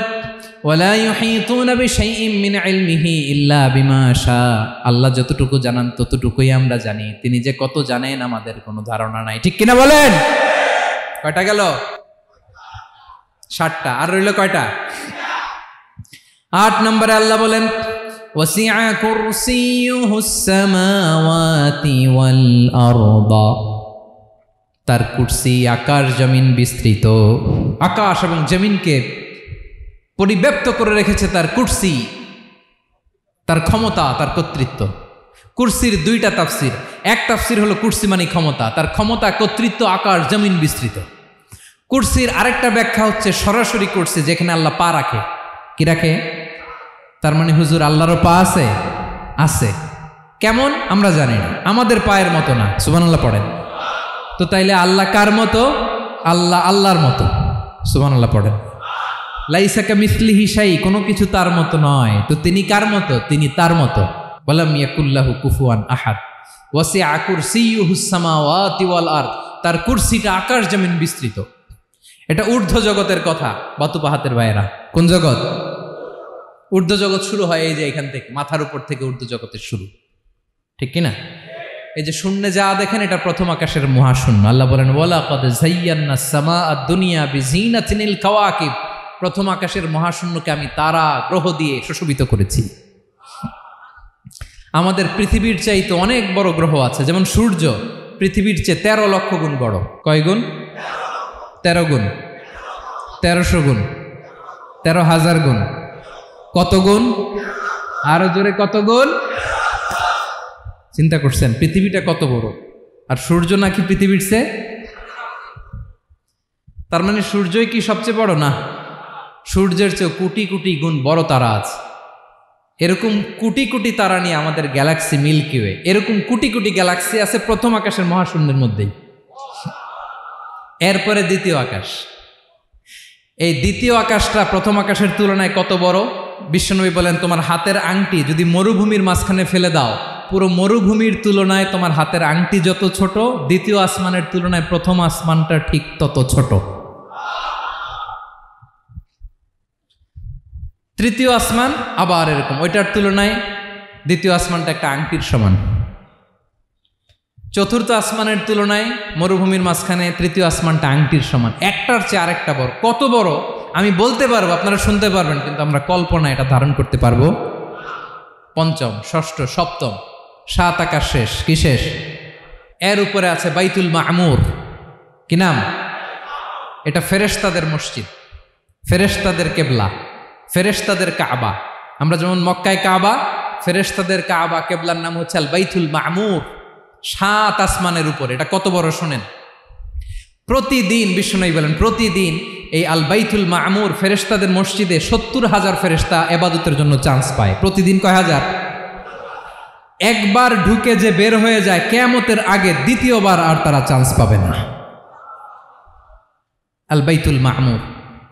ওয়ালা ইউহিতুনা বিশাইইম মিন ইলমিহি ইল্লা বিমা শা, আল্লাহ যতটুকু জানান ততটুকুই আমরা জানি, তিনি যে কত জানেন আমাদের কোনো ধারণা নাই। ঠিক কিনা বলেন? কয়টা গেল? 7টা। আর রইল কয়টা? 8 নম্বরে আল্লাহ বলেন, ওয়াসিআ কুরসিয়ুহুস সামাওয়াতি ওয়াল আরদা, তার কুরসি আকাশ জমিন বিস্তৃত। আকাশ এবং জমিনকে পরিব্যাপ্ত করে রেখেছে তার কুরসি, তার ক্ষমতা, তার কর্তৃত্ব। কুরসির দুইটা তাফসির। এক তাফসির হলো কুরসি মানে ক্ষমতা, তার ক্ষমতা, কর্তৃত্ব, আকাশ জমিন বিস্তৃত। কুরসির আরেকটা ব্যাখ্যা হচ্ছে সরাসরি কুরসি, যেখানে আল্লাহ পা রাখে। কি রাখে? তার মানে হুজুর আল্লাহরও পা আছে? আছে। কেমন আমরা জানি না, আমাদের পায়ের মতো না। সুবহানাল্লাহ পড়েন তো। তাইলে আল্লাহ কার মতো? আল্লাহ আল্লাহর মতো। সুবহানাল্লাহ পড়েন। লাইসা কামিসলিহি শাই, কোনো কিছু তার মতো নয়। তো তিনি কার মতো? তিনি তার মতো। ওয়ালাম ইয়াকুল্লাহু কুফুয়ান আহাদ। ওয়াসিআ কুরসিয়ুহুস সামাওয়াতি ওয়াল আরদ, তার কুরসিটা আকাশ জমিন বিস্তৃত। এটা ঊর্ধ্ব জগতের কথা বাতুপাহাতের ভাইয়েরা। কোন জগৎ? ঊর্ধ্ব জগৎ শুরু হয় এই যে এখান থেকে, মাথার উপর থেকে ঊর্ধ্ব জগতের শুরু, ঠিক কিনা? এই যে শূন্যে যা দেখেন এটা প্রথম আকাশের মহাশূন্য। আল্লাহ বলেন ওয়ালাকাদ যায়্যানাস সামাআদ দুনিয়া বিজিনাতিল কাওয়াকিব, প্রথম আকাশের মহাশূন্যকে আমি তারা গ্রহ দিয়ে সুশোভিত করেছি। আমাদের পৃথিবীর চাইতে অনেক বড় গ্রহ আছে, যেমন সূর্য পৃথিবীর চেয়ে 13 লক্ষ গুণ বড়। কয় গুণ? 13 গুণ, 1300 গুণ, 13,000 গুণ। কত গুণ? আরো জোরে কত গুণ? চিন্তা করছেন পৃথিবীটা কত বড়, আর সূর্য নাকি পৃথিবীর চেয়ে? তার মানে সূর্যই কি সবচেয়ে বড়? না, সূর্যের চেয়ে কোটি কোটি গুণ বড় তারা আছে। এরকম কোটি কোটি তারা নিয়ে আমাদের গ্যালাক্সি মিল্কি ওয়ে, এরকম কোটি কোটি গ্যালাক্সি আছে প্রথম আকাশের মহাশূন্যের মধ্যেই। এরপরে দ্বিতীয় আকাশ। এই দ্বিতীয় আকাশটা প্রথম আকাশের তুলনায় কত বড়? বিশ্বনবী বলেন তোমার হাতের আংটি যদি মরুভূমির মাঝখানে ফেলে দাও, পুরো মরুভূমির তুলনায় তোমার হাতের আংটি যত ছোট, দ্বিতীয় আসমানের তুলনায় প্রথম আসমানটা ঠিক তত ছোট। তৃতীয় আসমান আবার এরকম, ওইটার তুলনায় দ্বিতীয় আসমানটা একটা আংটির সমান। চতুর্থ আসমানের তুলনায় মরুভূমির মাঝখানে তৃতীয় আসমানটা আংটির সমান। একটার চেয়ে আরেকটা বড়। কত বড় আমি বলতে পারবো, আপনারা শুনতে পারবেন, কিন্তু আমরা কল্পনা এটা ধারণ করতে পারবো? পঞ্চম, ষষ্ঠ, সপ্তম, 7 আকাশ শেষ। কি শেষ? এর উপরে আছে বাইতুল মামুর। কি নাম? এটা ফেরেশতাদের মসজিদ, ফেরেশতাদের কেবলা, ফেরেশতাদের কাবা। আমরা যেমন মক্কায় কাবা, ফেরেশতাদের কাবা কেবলার নাম হচ্ছে আল বাইতুল মামুর। 7 আসমানের উপরে। এটা কত বড় শোনেন। প্রতিদিন বিশ্বনবী বলেন প্রতিদিন এই আল বাইতুল মামুর ফেরেশতাদের মসজিদে 70,000 ফেরেশতা ইবাদতের জন্য চান্স পায়। প্রতিদিন কয় হাজার? একবার ঢুকে যে বের হয়ে যায় কিয়ামতের আগে দ্বিতীয়বার আর তারা চান্স পাবে না। আল বাইতুল মামুর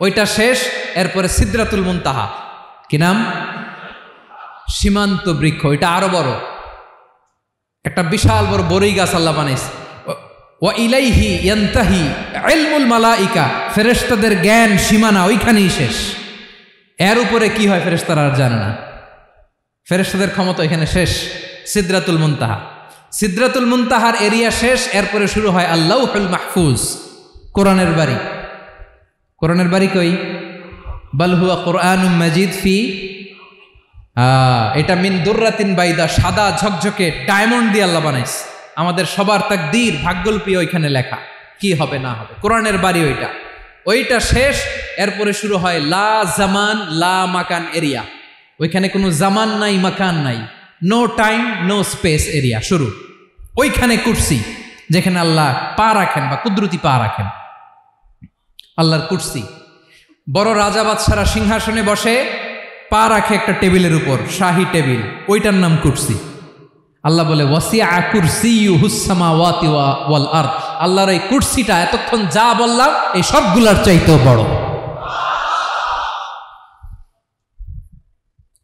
ওইটা শেষ। এরপরে সিদরাতুল মুনতাহা। কি নাম? সীমান্ত বৃক্ষ। ওইটা আরো বড়, একটা বিশাল বড় বড়ই গাছ আল্লাহ বানাইছে। ওয়া ইলাইহি ইয়ানতাহি ইলমুল মালাইকা, ফেরেশতাদের জ্ঞান সীমানা ওইখানেই শেষ। এর উপরে কি হয় ফেরেশতারা আর জানে না। ফেরেশতাদের ক্ষমতা এখানে শেষ। সিদরাতুল মুনতাহা, সিদরাতুল মুনতাহার এরিয়া শেষ। এরপরে শুরু হয় আল্লাহুল মাহফুজ, কোরআনের বাড়ি। কোরআনের বাড়ি কই? বাল হুয়া কুরআনুম মাজিদ ফি, এটা মিন দুররাতিন বাইদা, সাদা ঝকঝকে ডায়মন্ড দিয়ে আল্লাহ বানাইছে। আমাদের সবার তাকদীর, ভাগ্যলিপি ওইখানে লেখা, কি হবে না হবে। কোরআনের বাড়ি ওইটা, ওইটা শেষ। এরপরে শুরু হয় লা জামান লা মাকান এরিয়া। ওইখানে কোনো জামান নাই, মাকান নাই, no time no space area শুরু। ওইখানে কুরসি, যেখানে আল্লাহ পা রাখেন বা কুদরতি পা রাখেন। আল্লাহর কুরসি। বড় রাজা বাদশারা সিংহাসনে বসে পা রাখে একটা টেবিলের উপর, শাহী টেবিল, ওইটার নাম কুরসি। আল্লাহ বলে ওয়াসিআ কুরসিয়ুহুস সামাওয়াতি ওয়াল আরদ, আল্লাহর এই কুরসিটা এতক্ষণ যা বললাম এই সবগুলার চাইতেও বড়।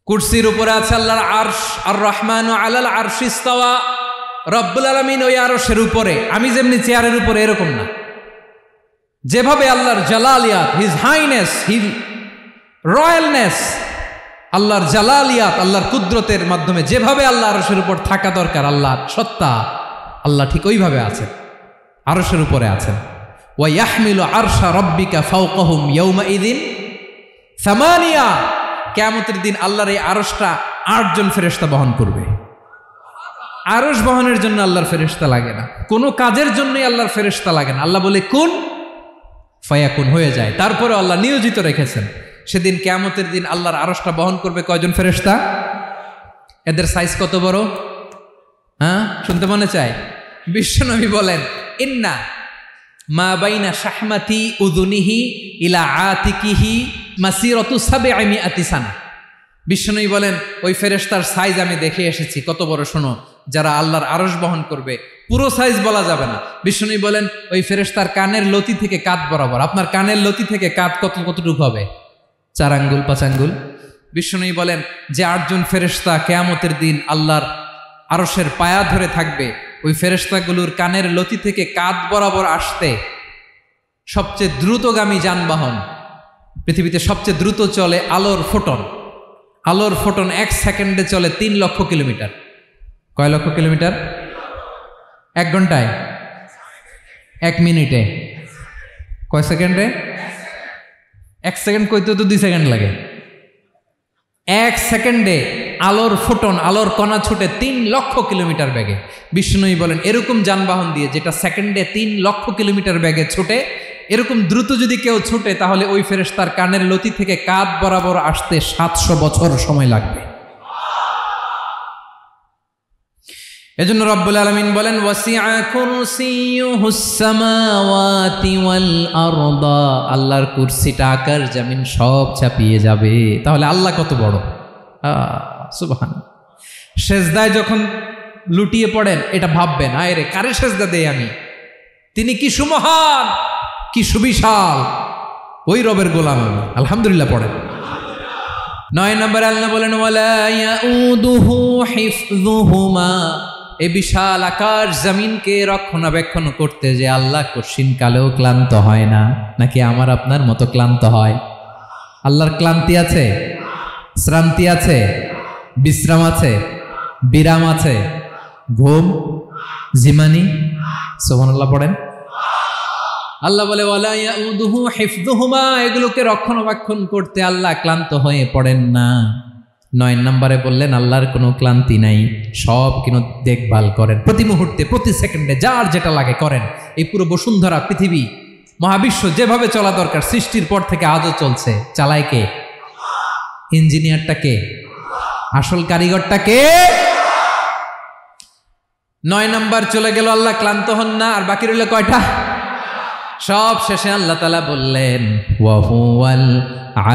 কুরসির উপরে আছে আল্লাহর আরশ। আর রহমানু আলাল আরশি ইস্তাওয়া, রব্বুল আলামিন ওই আরশের উপরে। আমি যেমনি চেয়ারের উপরে এরকম না, যেভাবে আল্লাহর জালালিয়াত, হিজ হাইনেস, হিজ রয়্যালনেস, আল্লাহর জালালিয়াত, আল্লাহর কুদরতের মাধ্যমে যেভাবে আল্লাহ আরশের উপর থাকা দরকার, আল্লাহর সত্তা, আল্লাহ ঠিক ওইভাবে আছেন, আরশের উপরে আছেন। ওয়া ইয়াহমিলু আরশা রাব্বিকা ফাওকাহুম ইয়াওমাইযিন সামানিয়া, কিয়ামতের দিন আল্লাহর এই আরশটা 8 জন ফেরেশতা বহন করবে। আরশ বহনের জন্য আল্লাহর ফেরেশতা লাগে না, কোনো কাজের জন্যই আল্লাহর ফেরেশতা লাগে না। আল্লাহ বলে কুন ফায়াকুন, হয়ে যায়। তারপরে আল্লাহ নিয়োজিত রেখেছেন সেদিন কিয়ামতের দিন আল্লাহর আরশটা বহন করবে কয়জন ফেরেশতা? এদের সাইজ কত বড়? হ্যাঁ, শুনতে মনে চায়? বিশ্বনবী বলেন ইন্না মা বাইনা শাহমাতি উযুনিহি ইলা আতিকিহি মাসিরাতু 700 সানা। বিশ্বনবী বলেন ওই ফেরেশতার সাইজ আমি দেখে এসেছি কত বড়, শোনো, যারা আল্লাহর আরশ বহন করবে পুরো সাইজ বলা যাবে না। বিশ্বনবী বলেন ওই ফেরেশতার কানের লতি থেকে কাঁধ বরাবর। আপনার কানের লতি থেকে কাঁধ কতটুকু হবে? 4 আঙ্গুল 5 আঙ্গুল। বিশ্বনবী বলেন যে 8 জন ফেরেশতা কিয়ামতের দিন আল্লাহর আরশের পায়া ধরে থাকবে, ওই ফেরেশতাগুলোর কানের লতি থেকে কাঁধ বরাবর আসতে সবচেয়ে দ্রুতগামী যানবাহন, পৃথিবীতে সবচেয়ে দ্রুত চলে আলোর ফোটন। আলোর ফোটন 1 সেকেন্ডে চলে 3 লক্ষ কিলোমিটার। কয় লক্ষ কিলোমিটার? 1 ঘন্টায়? 1 মিনিটে? কয় সেকেন্ডে? 1 সেকেন্ড কইতে তো 2 সেকেন্ড লাগে। 1 সেকেন্ডে আলোর ফোটন, আলোর কণা ছুটে 3 লক্ষ কিলোমিটার বেগে। বিষ্ণুই বলেন এরকম যানবাহন দিয়ে যেটা সেকেন্ডে 3 লক্ষ কিলোমিটার বেগে ছুটে, এরকম দ্রুত যদি কেউ ছুটে তাহলে ওই ফেরেশতার কানের লতি থেকে কাঁধ বরাবর আসতে 700 বছর সময় লাগবে। এজন্য রব্বুল আলামিন বলেন ওয়াসিআ কুরসিয়ুহুস সামাওয়াতি ওয়াল আরদা, আল্লাহর কুরসিটা আকাশ জমিন সব চাপিয়ে যাবে। তাহলে আল্লাহ কত বড়! সুবহানাল্লাহ। সেজদায় যখন লুটিয়ে পড়েন এটা ভাববেন, আয় রে কারে সেজদা দেই আমি, তিনি কি সুমহান, কি সুবিশাল, ওই রবের গোলাম আমি। আলহামদুলিল্লাহ পড়েন। 9 নম্বরে আল্লাহ বলেন ওয়ালা ইয়াউদুহু হিফযুহুমা, এই বিশাল আকাশ জমিনকে রক্ষণাবেক্ষণ করতে যে আল্লাহ কঠিন কালেও ক্লান্ত হয় না। নাকি আমার আপনার মতো ক্লান্ত হয়? আল্লাহর ক্লান্তি আছে? শ্রান্তি আছে? বিশ্রাম আছে? বিরাম আছে? ঘুম, জিমানি? সুবহানাল্লাহ পড়েন। আল্লাহ বলে ওয়ালা ইয়াউদুহু হিফযুহুমা, এগুলোকে রক্ষণাবেক্ষণ করতে আল্লাহ ক্লান্ত হয়ে পড়েন না। 9 নম্বরে বললেন আল্লাহর কোনো ক্লান্তি নাই, সব কিন্তু দেখভাল করেন, প্রতি মুহূর্তে প্রতি সেকেন্ডে যার যেটা লাগে করেন। এই পুরো বসুন্ধরা, পৃথিবী, মহাবিশ্ব যেভাবে চলা দরকার সৃষ্টির পর থেকে আজও চলছে। চালায় কে? ইঞ্জিনিয়ারটা কে? আসল কারিগরটা কে? 9 নম্বর চলে গেল, আল্লাহ ক্লান্ত হন না। আর বাকি রইল কয়টা? সব শেষে আল্লাহ তাআলা বললেন ওয়া হুয়াল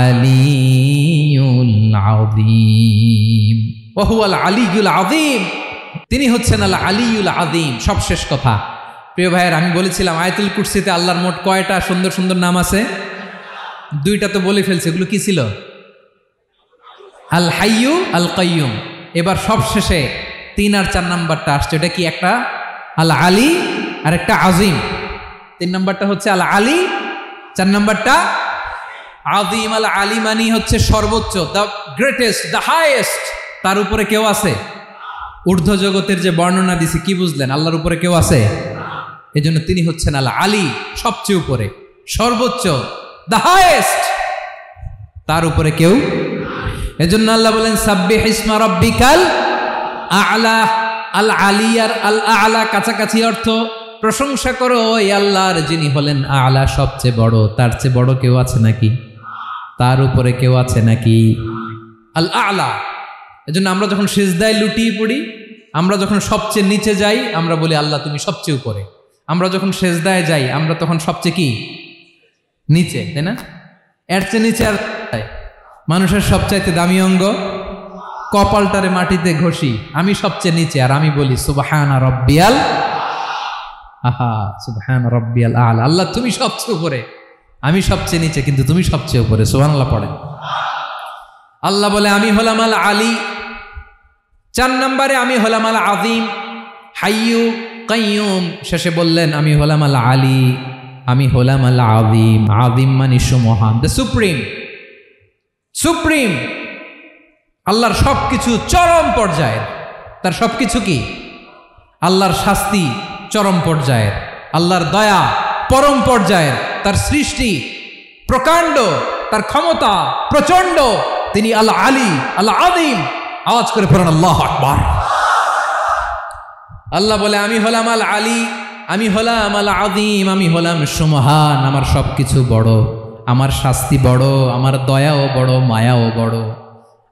আলিয়ুল আযীম, ওয়া হুয়াল আলিয়ুল আযীম, তিনি হচ্ছেন আল আলিয়ুল আযীম। সব শেষ কথা। প্রিয় ভাইয়ের, আমি বলেছিলাম আয়াতুল কুরসিতে আল্লাহর মোট কয়টা সুন্দর সুন্দর নাম আছে? 2টা তো বলে ফেলছে। এগুলো কি ছিল? আল হাইয়ু আল কাইয়ুম। এবার সব শেষে 3 আর 4 নাম্বারটা আসছে। এটা কি? একটা আল আলী আর একটা আজিম। 3 নাম্বারটা হচ্ছে আল আলী, 4 নাম্বারটা আযীম। আল আলী মানে হচ্ছে সর্বোচ্চ, দ্য গ্রেটেস্ট, দ্য হাইয়েস্ট। তার উপরে কেউ আছে? ঊর্ধ্ব জগতের যে বর্ণনা দিছি, কি বুঝলেন? আল্লাহর উপরে কেউ আছে? এজন্য তিনি হচ্ছেন আল আলী, সবচেয়ে উপরে, সর্বোচ্চ, দ্য হাইয়েস্ট। তার উপরে কেউ। এজন্য আল্লাহ বলেন সাব্বিহ ইসমা রাব্বিকাল আ'লা। আল আলী আর আল আ'লা কাছাকাছি অর্থ। প্রশংসা করো ওই আল্লাহর যিনি হলেন আ'লা, সবচেয়ে বড়। তার চেয়ে বড় কেউ আছে নাকি? তার উপরে কেউ আছে নাকি? আল আ'লা। এজন্য আমরা যখন সিজদায় লুটিয়ে পড়ি, আমরা যখন সবচেয়ে নিচে যাই, আমরা বলি আল্লাহ তুমি সবচেয়ে উপরে। আমরা যখন সিজদায় যাই, আমরা তখন সবচেয়ে কি? নিচে, তাই না? এর চেয়ে নিচে আর মানুষের সবচাইতে দামি অঙ্গ কপালটারে মাটিতে ঘষি, আমি সবচেয়ে নিচে, আর আমি বলি সুবহানা রাব্বিয়াল আহা, সুবহানা রাব্বিয়াল আ'লা। আল্লাহ তুমি সবচেয়ে উপরে, আমি সবচেয়ে নিচে, কিন্তু তুমি সবচেয়ে উপরে। সুবহানাল্লাহ পড়েন। আল্লাহ বলে আমি হলাম আল আলী। 4 নম্বরে আমি হলাম আল আযীম, হাইয়ু কাইয়ুম। শেষে বললেন আমি হলাম আল আলী, আমি হলাম আল আযীম। আযীম মানে সুমহান, দ্য সুপ্রিম। সুপ্রিম। আল্লাহর সবকিছু চরম পর্যায়ের। তার সবকিছু কি? আল্লাহর শাস্তি চরম পর্যায়ের, আল্লাহর দয়া পরম পর্যায়ের, তার সৃষ্টি প্রকাণ্ড, তার ক্ষমতা প্রচণ্ড। তিনি আল আলী, আল আযীম, আওয়াজ করে পড়েন আল্লাহু আকবার। আল্লাহ বলে আমি হলাম আল আলী, আমি হলাম আল আযীম, আমি হলাম সুমহান, আমার সবকিছু বড়, আমার শাস্তি বড়, আমার দয়াও বড়, মায়াও বড়।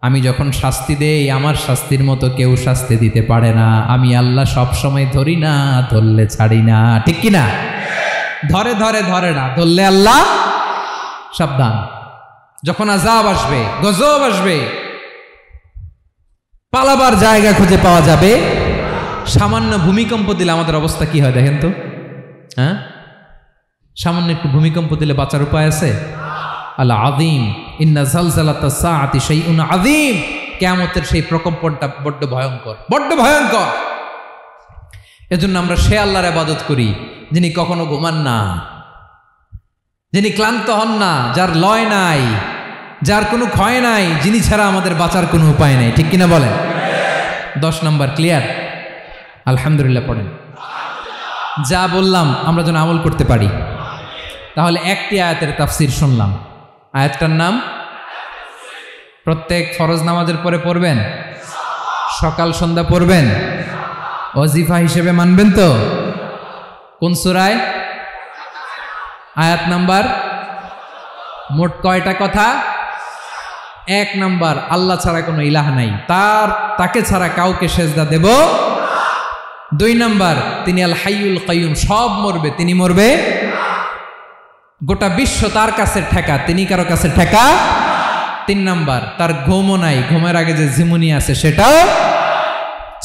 আমি যখন শাস্তি দেই আমার শাস্তির মতো কেউ শাস্তি দিতে পারে না। আমি আল্লাহ সব সময় ধরি না, ধরলে ছাড়ি না, ঠিক কি না? ধরে ধরে ধরে না, ধরলে আল্লাহ সাবধান। যখন আযাব আসবে, গজব আসবে, পালাবার জায়গা খুঁজে পাওয়া যাবে। সামান্য ভূমিকম্প দিলে আমাদের অবস্থা কি হয় দেখেন তো। হ্যাঁ, সামান্য একটু ভূমিকম্প দিলে বাঁচার উপায় আছে? আল আযীম, ইন্না যালজালাতাস সাআতি শাইউন আযীম, কিয়ামতের সেই প্রকম্পনটা বড্ড ভয়ঙ্কর, বড্ড ভয়ঙ্কর। এজন্য আমরা সে আল্লাহর ইবাদত করি যিনি কখনো ঘুমান না, যিনি ক্লান্ত হন না, যার লয় নাই, যার কোনো ক্ষয় নাই, যিনি ছাড়া আমাদের বাঁচার কোনো উপায় নাই, ঠিক কিনা বলেন? 10 নম্বর ক্লিয়ার? আলহামদুলিল্লাহ পড়েন। যা বললাম আমরা যেন আমল করতে পারি। তাহলে একটি আয়াতের তাফসীর শুনলাম, আয়াতটার নাম প্রত্যেক ফরজ নামাজের পরে পড়বেন, সকাল সন্ধ্যা পড়বেন, ওয়াজিফা হিসেবে মানবেন তো? কোন সূরায়? আয়াত নাম্বার? মোট কয়টা কথা? 1 নাম্বার, আল্লাহ ছাড়া কোনো ইলাহ নাই, তাকে ছাড়া কাউকে সেজদা দেব। 2 নাম্বার, তিনি আল হাইয়ুল কাইয়ুম, সব মরবে, তিনি মরবে। গোটা বিশ্ব তার কাছে ঠেকা, তিনি কারো কাছে ঠেকা। 3 নাম্বার, তার ঘুমও নাই, ঘুমের আগে যে ঝিমুনি আছে সেটাও।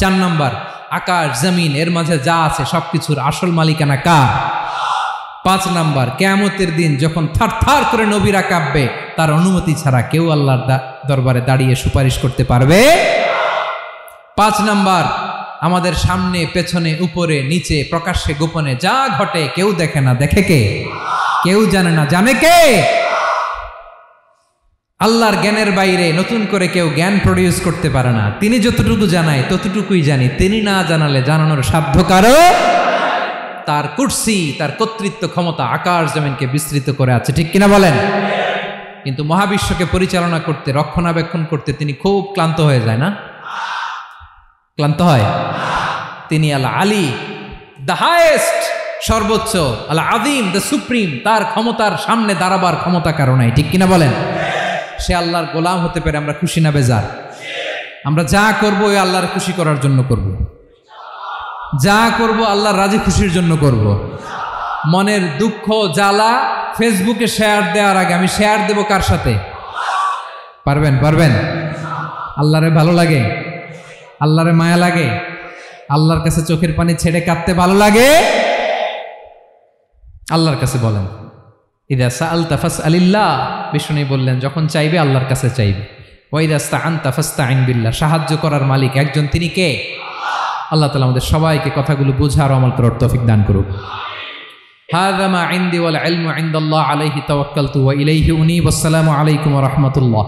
4 নাম্বার, আকাশ জমিন এর মাঝে যা আছে সবকিছুর আসল মালিকানা কার? 5 নাম্বার, কিয়ামতের দিন যখন থারথার করে নবীরা কাঁপবে, তার অনুমতি ছাড়া কেউ আল্লাহর দরবারে দাঁড়িয়ে সুপারিশ করতে পারবে। 5 নাম্বার, আমাদের সামনে পেছনে উপরে নিচে প্রকাশ্যে গোপনে যা ঘটে কেউ দেখে না, দেখে কে? কেউ জানে না, জানে কে? আল্লাহর জ্ঞানের বাইরে নতুন করে কেউ জ্ঞান প্রডিউস করতে পারে না। তিনি যতটুকু জানায় ততটুকুই জানি, তিনি না জানালে জানানোর সাধ্য কারো। তার কুরসি, তার কর্তৃত্ব ক্ষমতা আকাশ জমিনকে বিস্তৃত করে আছে, ঠিক কিনা বলেন? কিন্তু মহাবিশ্বকে পরিচালনা করতে, রক্ষণাবেক্ষণ করতে তিনি খুব ক্লান্ত হয়ে যায় না? ক্লান্ত হয়? তিনি আল আলী, দ্য হাইয়েস্ট, সর্বোচ্চ, আল আযীম, দ্য সুপ্রিম, তার ক্ষমতার সামনে দাঁড়াবার ক্ষমতা কারো নাই, ঠিক কিনা বলেন? সে আল্লাহর গোলাম হতে পেরে আমরা খুশি না বেজার? আমরা যা করবো ওই আল্লাহর খুশি করার জন্য করব, যা করব আল্লাহর রাজি খুশির জন্য করব। মনের দুঃখ জ্বালা ফেসবুকে শেয়ার দেওয়ার আগে আমি শেয়ার দেব কার সাথে? পারবেন? পারবেন? আল্লাহরে ভালো লাগে, আল্লাহরে মায়া লাগে, আল্লাহর কাছে চোখের পানি ছেড়ে কাঁদতে ভালো লাগে? আল্লাহর কাছে বলেন, ইদা সাআলতা ফাসআলিল্লাহ, বিষ্ণু বললেন যখন চাইবে আল্লাহর কাছে চাইবে। ওয়া ইদা ইসতাআনতা ফাসতাইন বিল্লাহ, সাহায্য করার মালিক একজন, তিনি কে? আল্লাহ তাআলা আমাদের সবাইকে কথাগুলো বোঝার আমল করার তৌফিক দান করুক। হাযা মা ইনদি ওয়াল ইলমু ইনদাল্লাহ আলাইহি তাওয়াক্কালতু ওয়া ইলাইহি উনীব। আসসালামু আলাইকুম ওয়া রাহমাতুল্লাহ।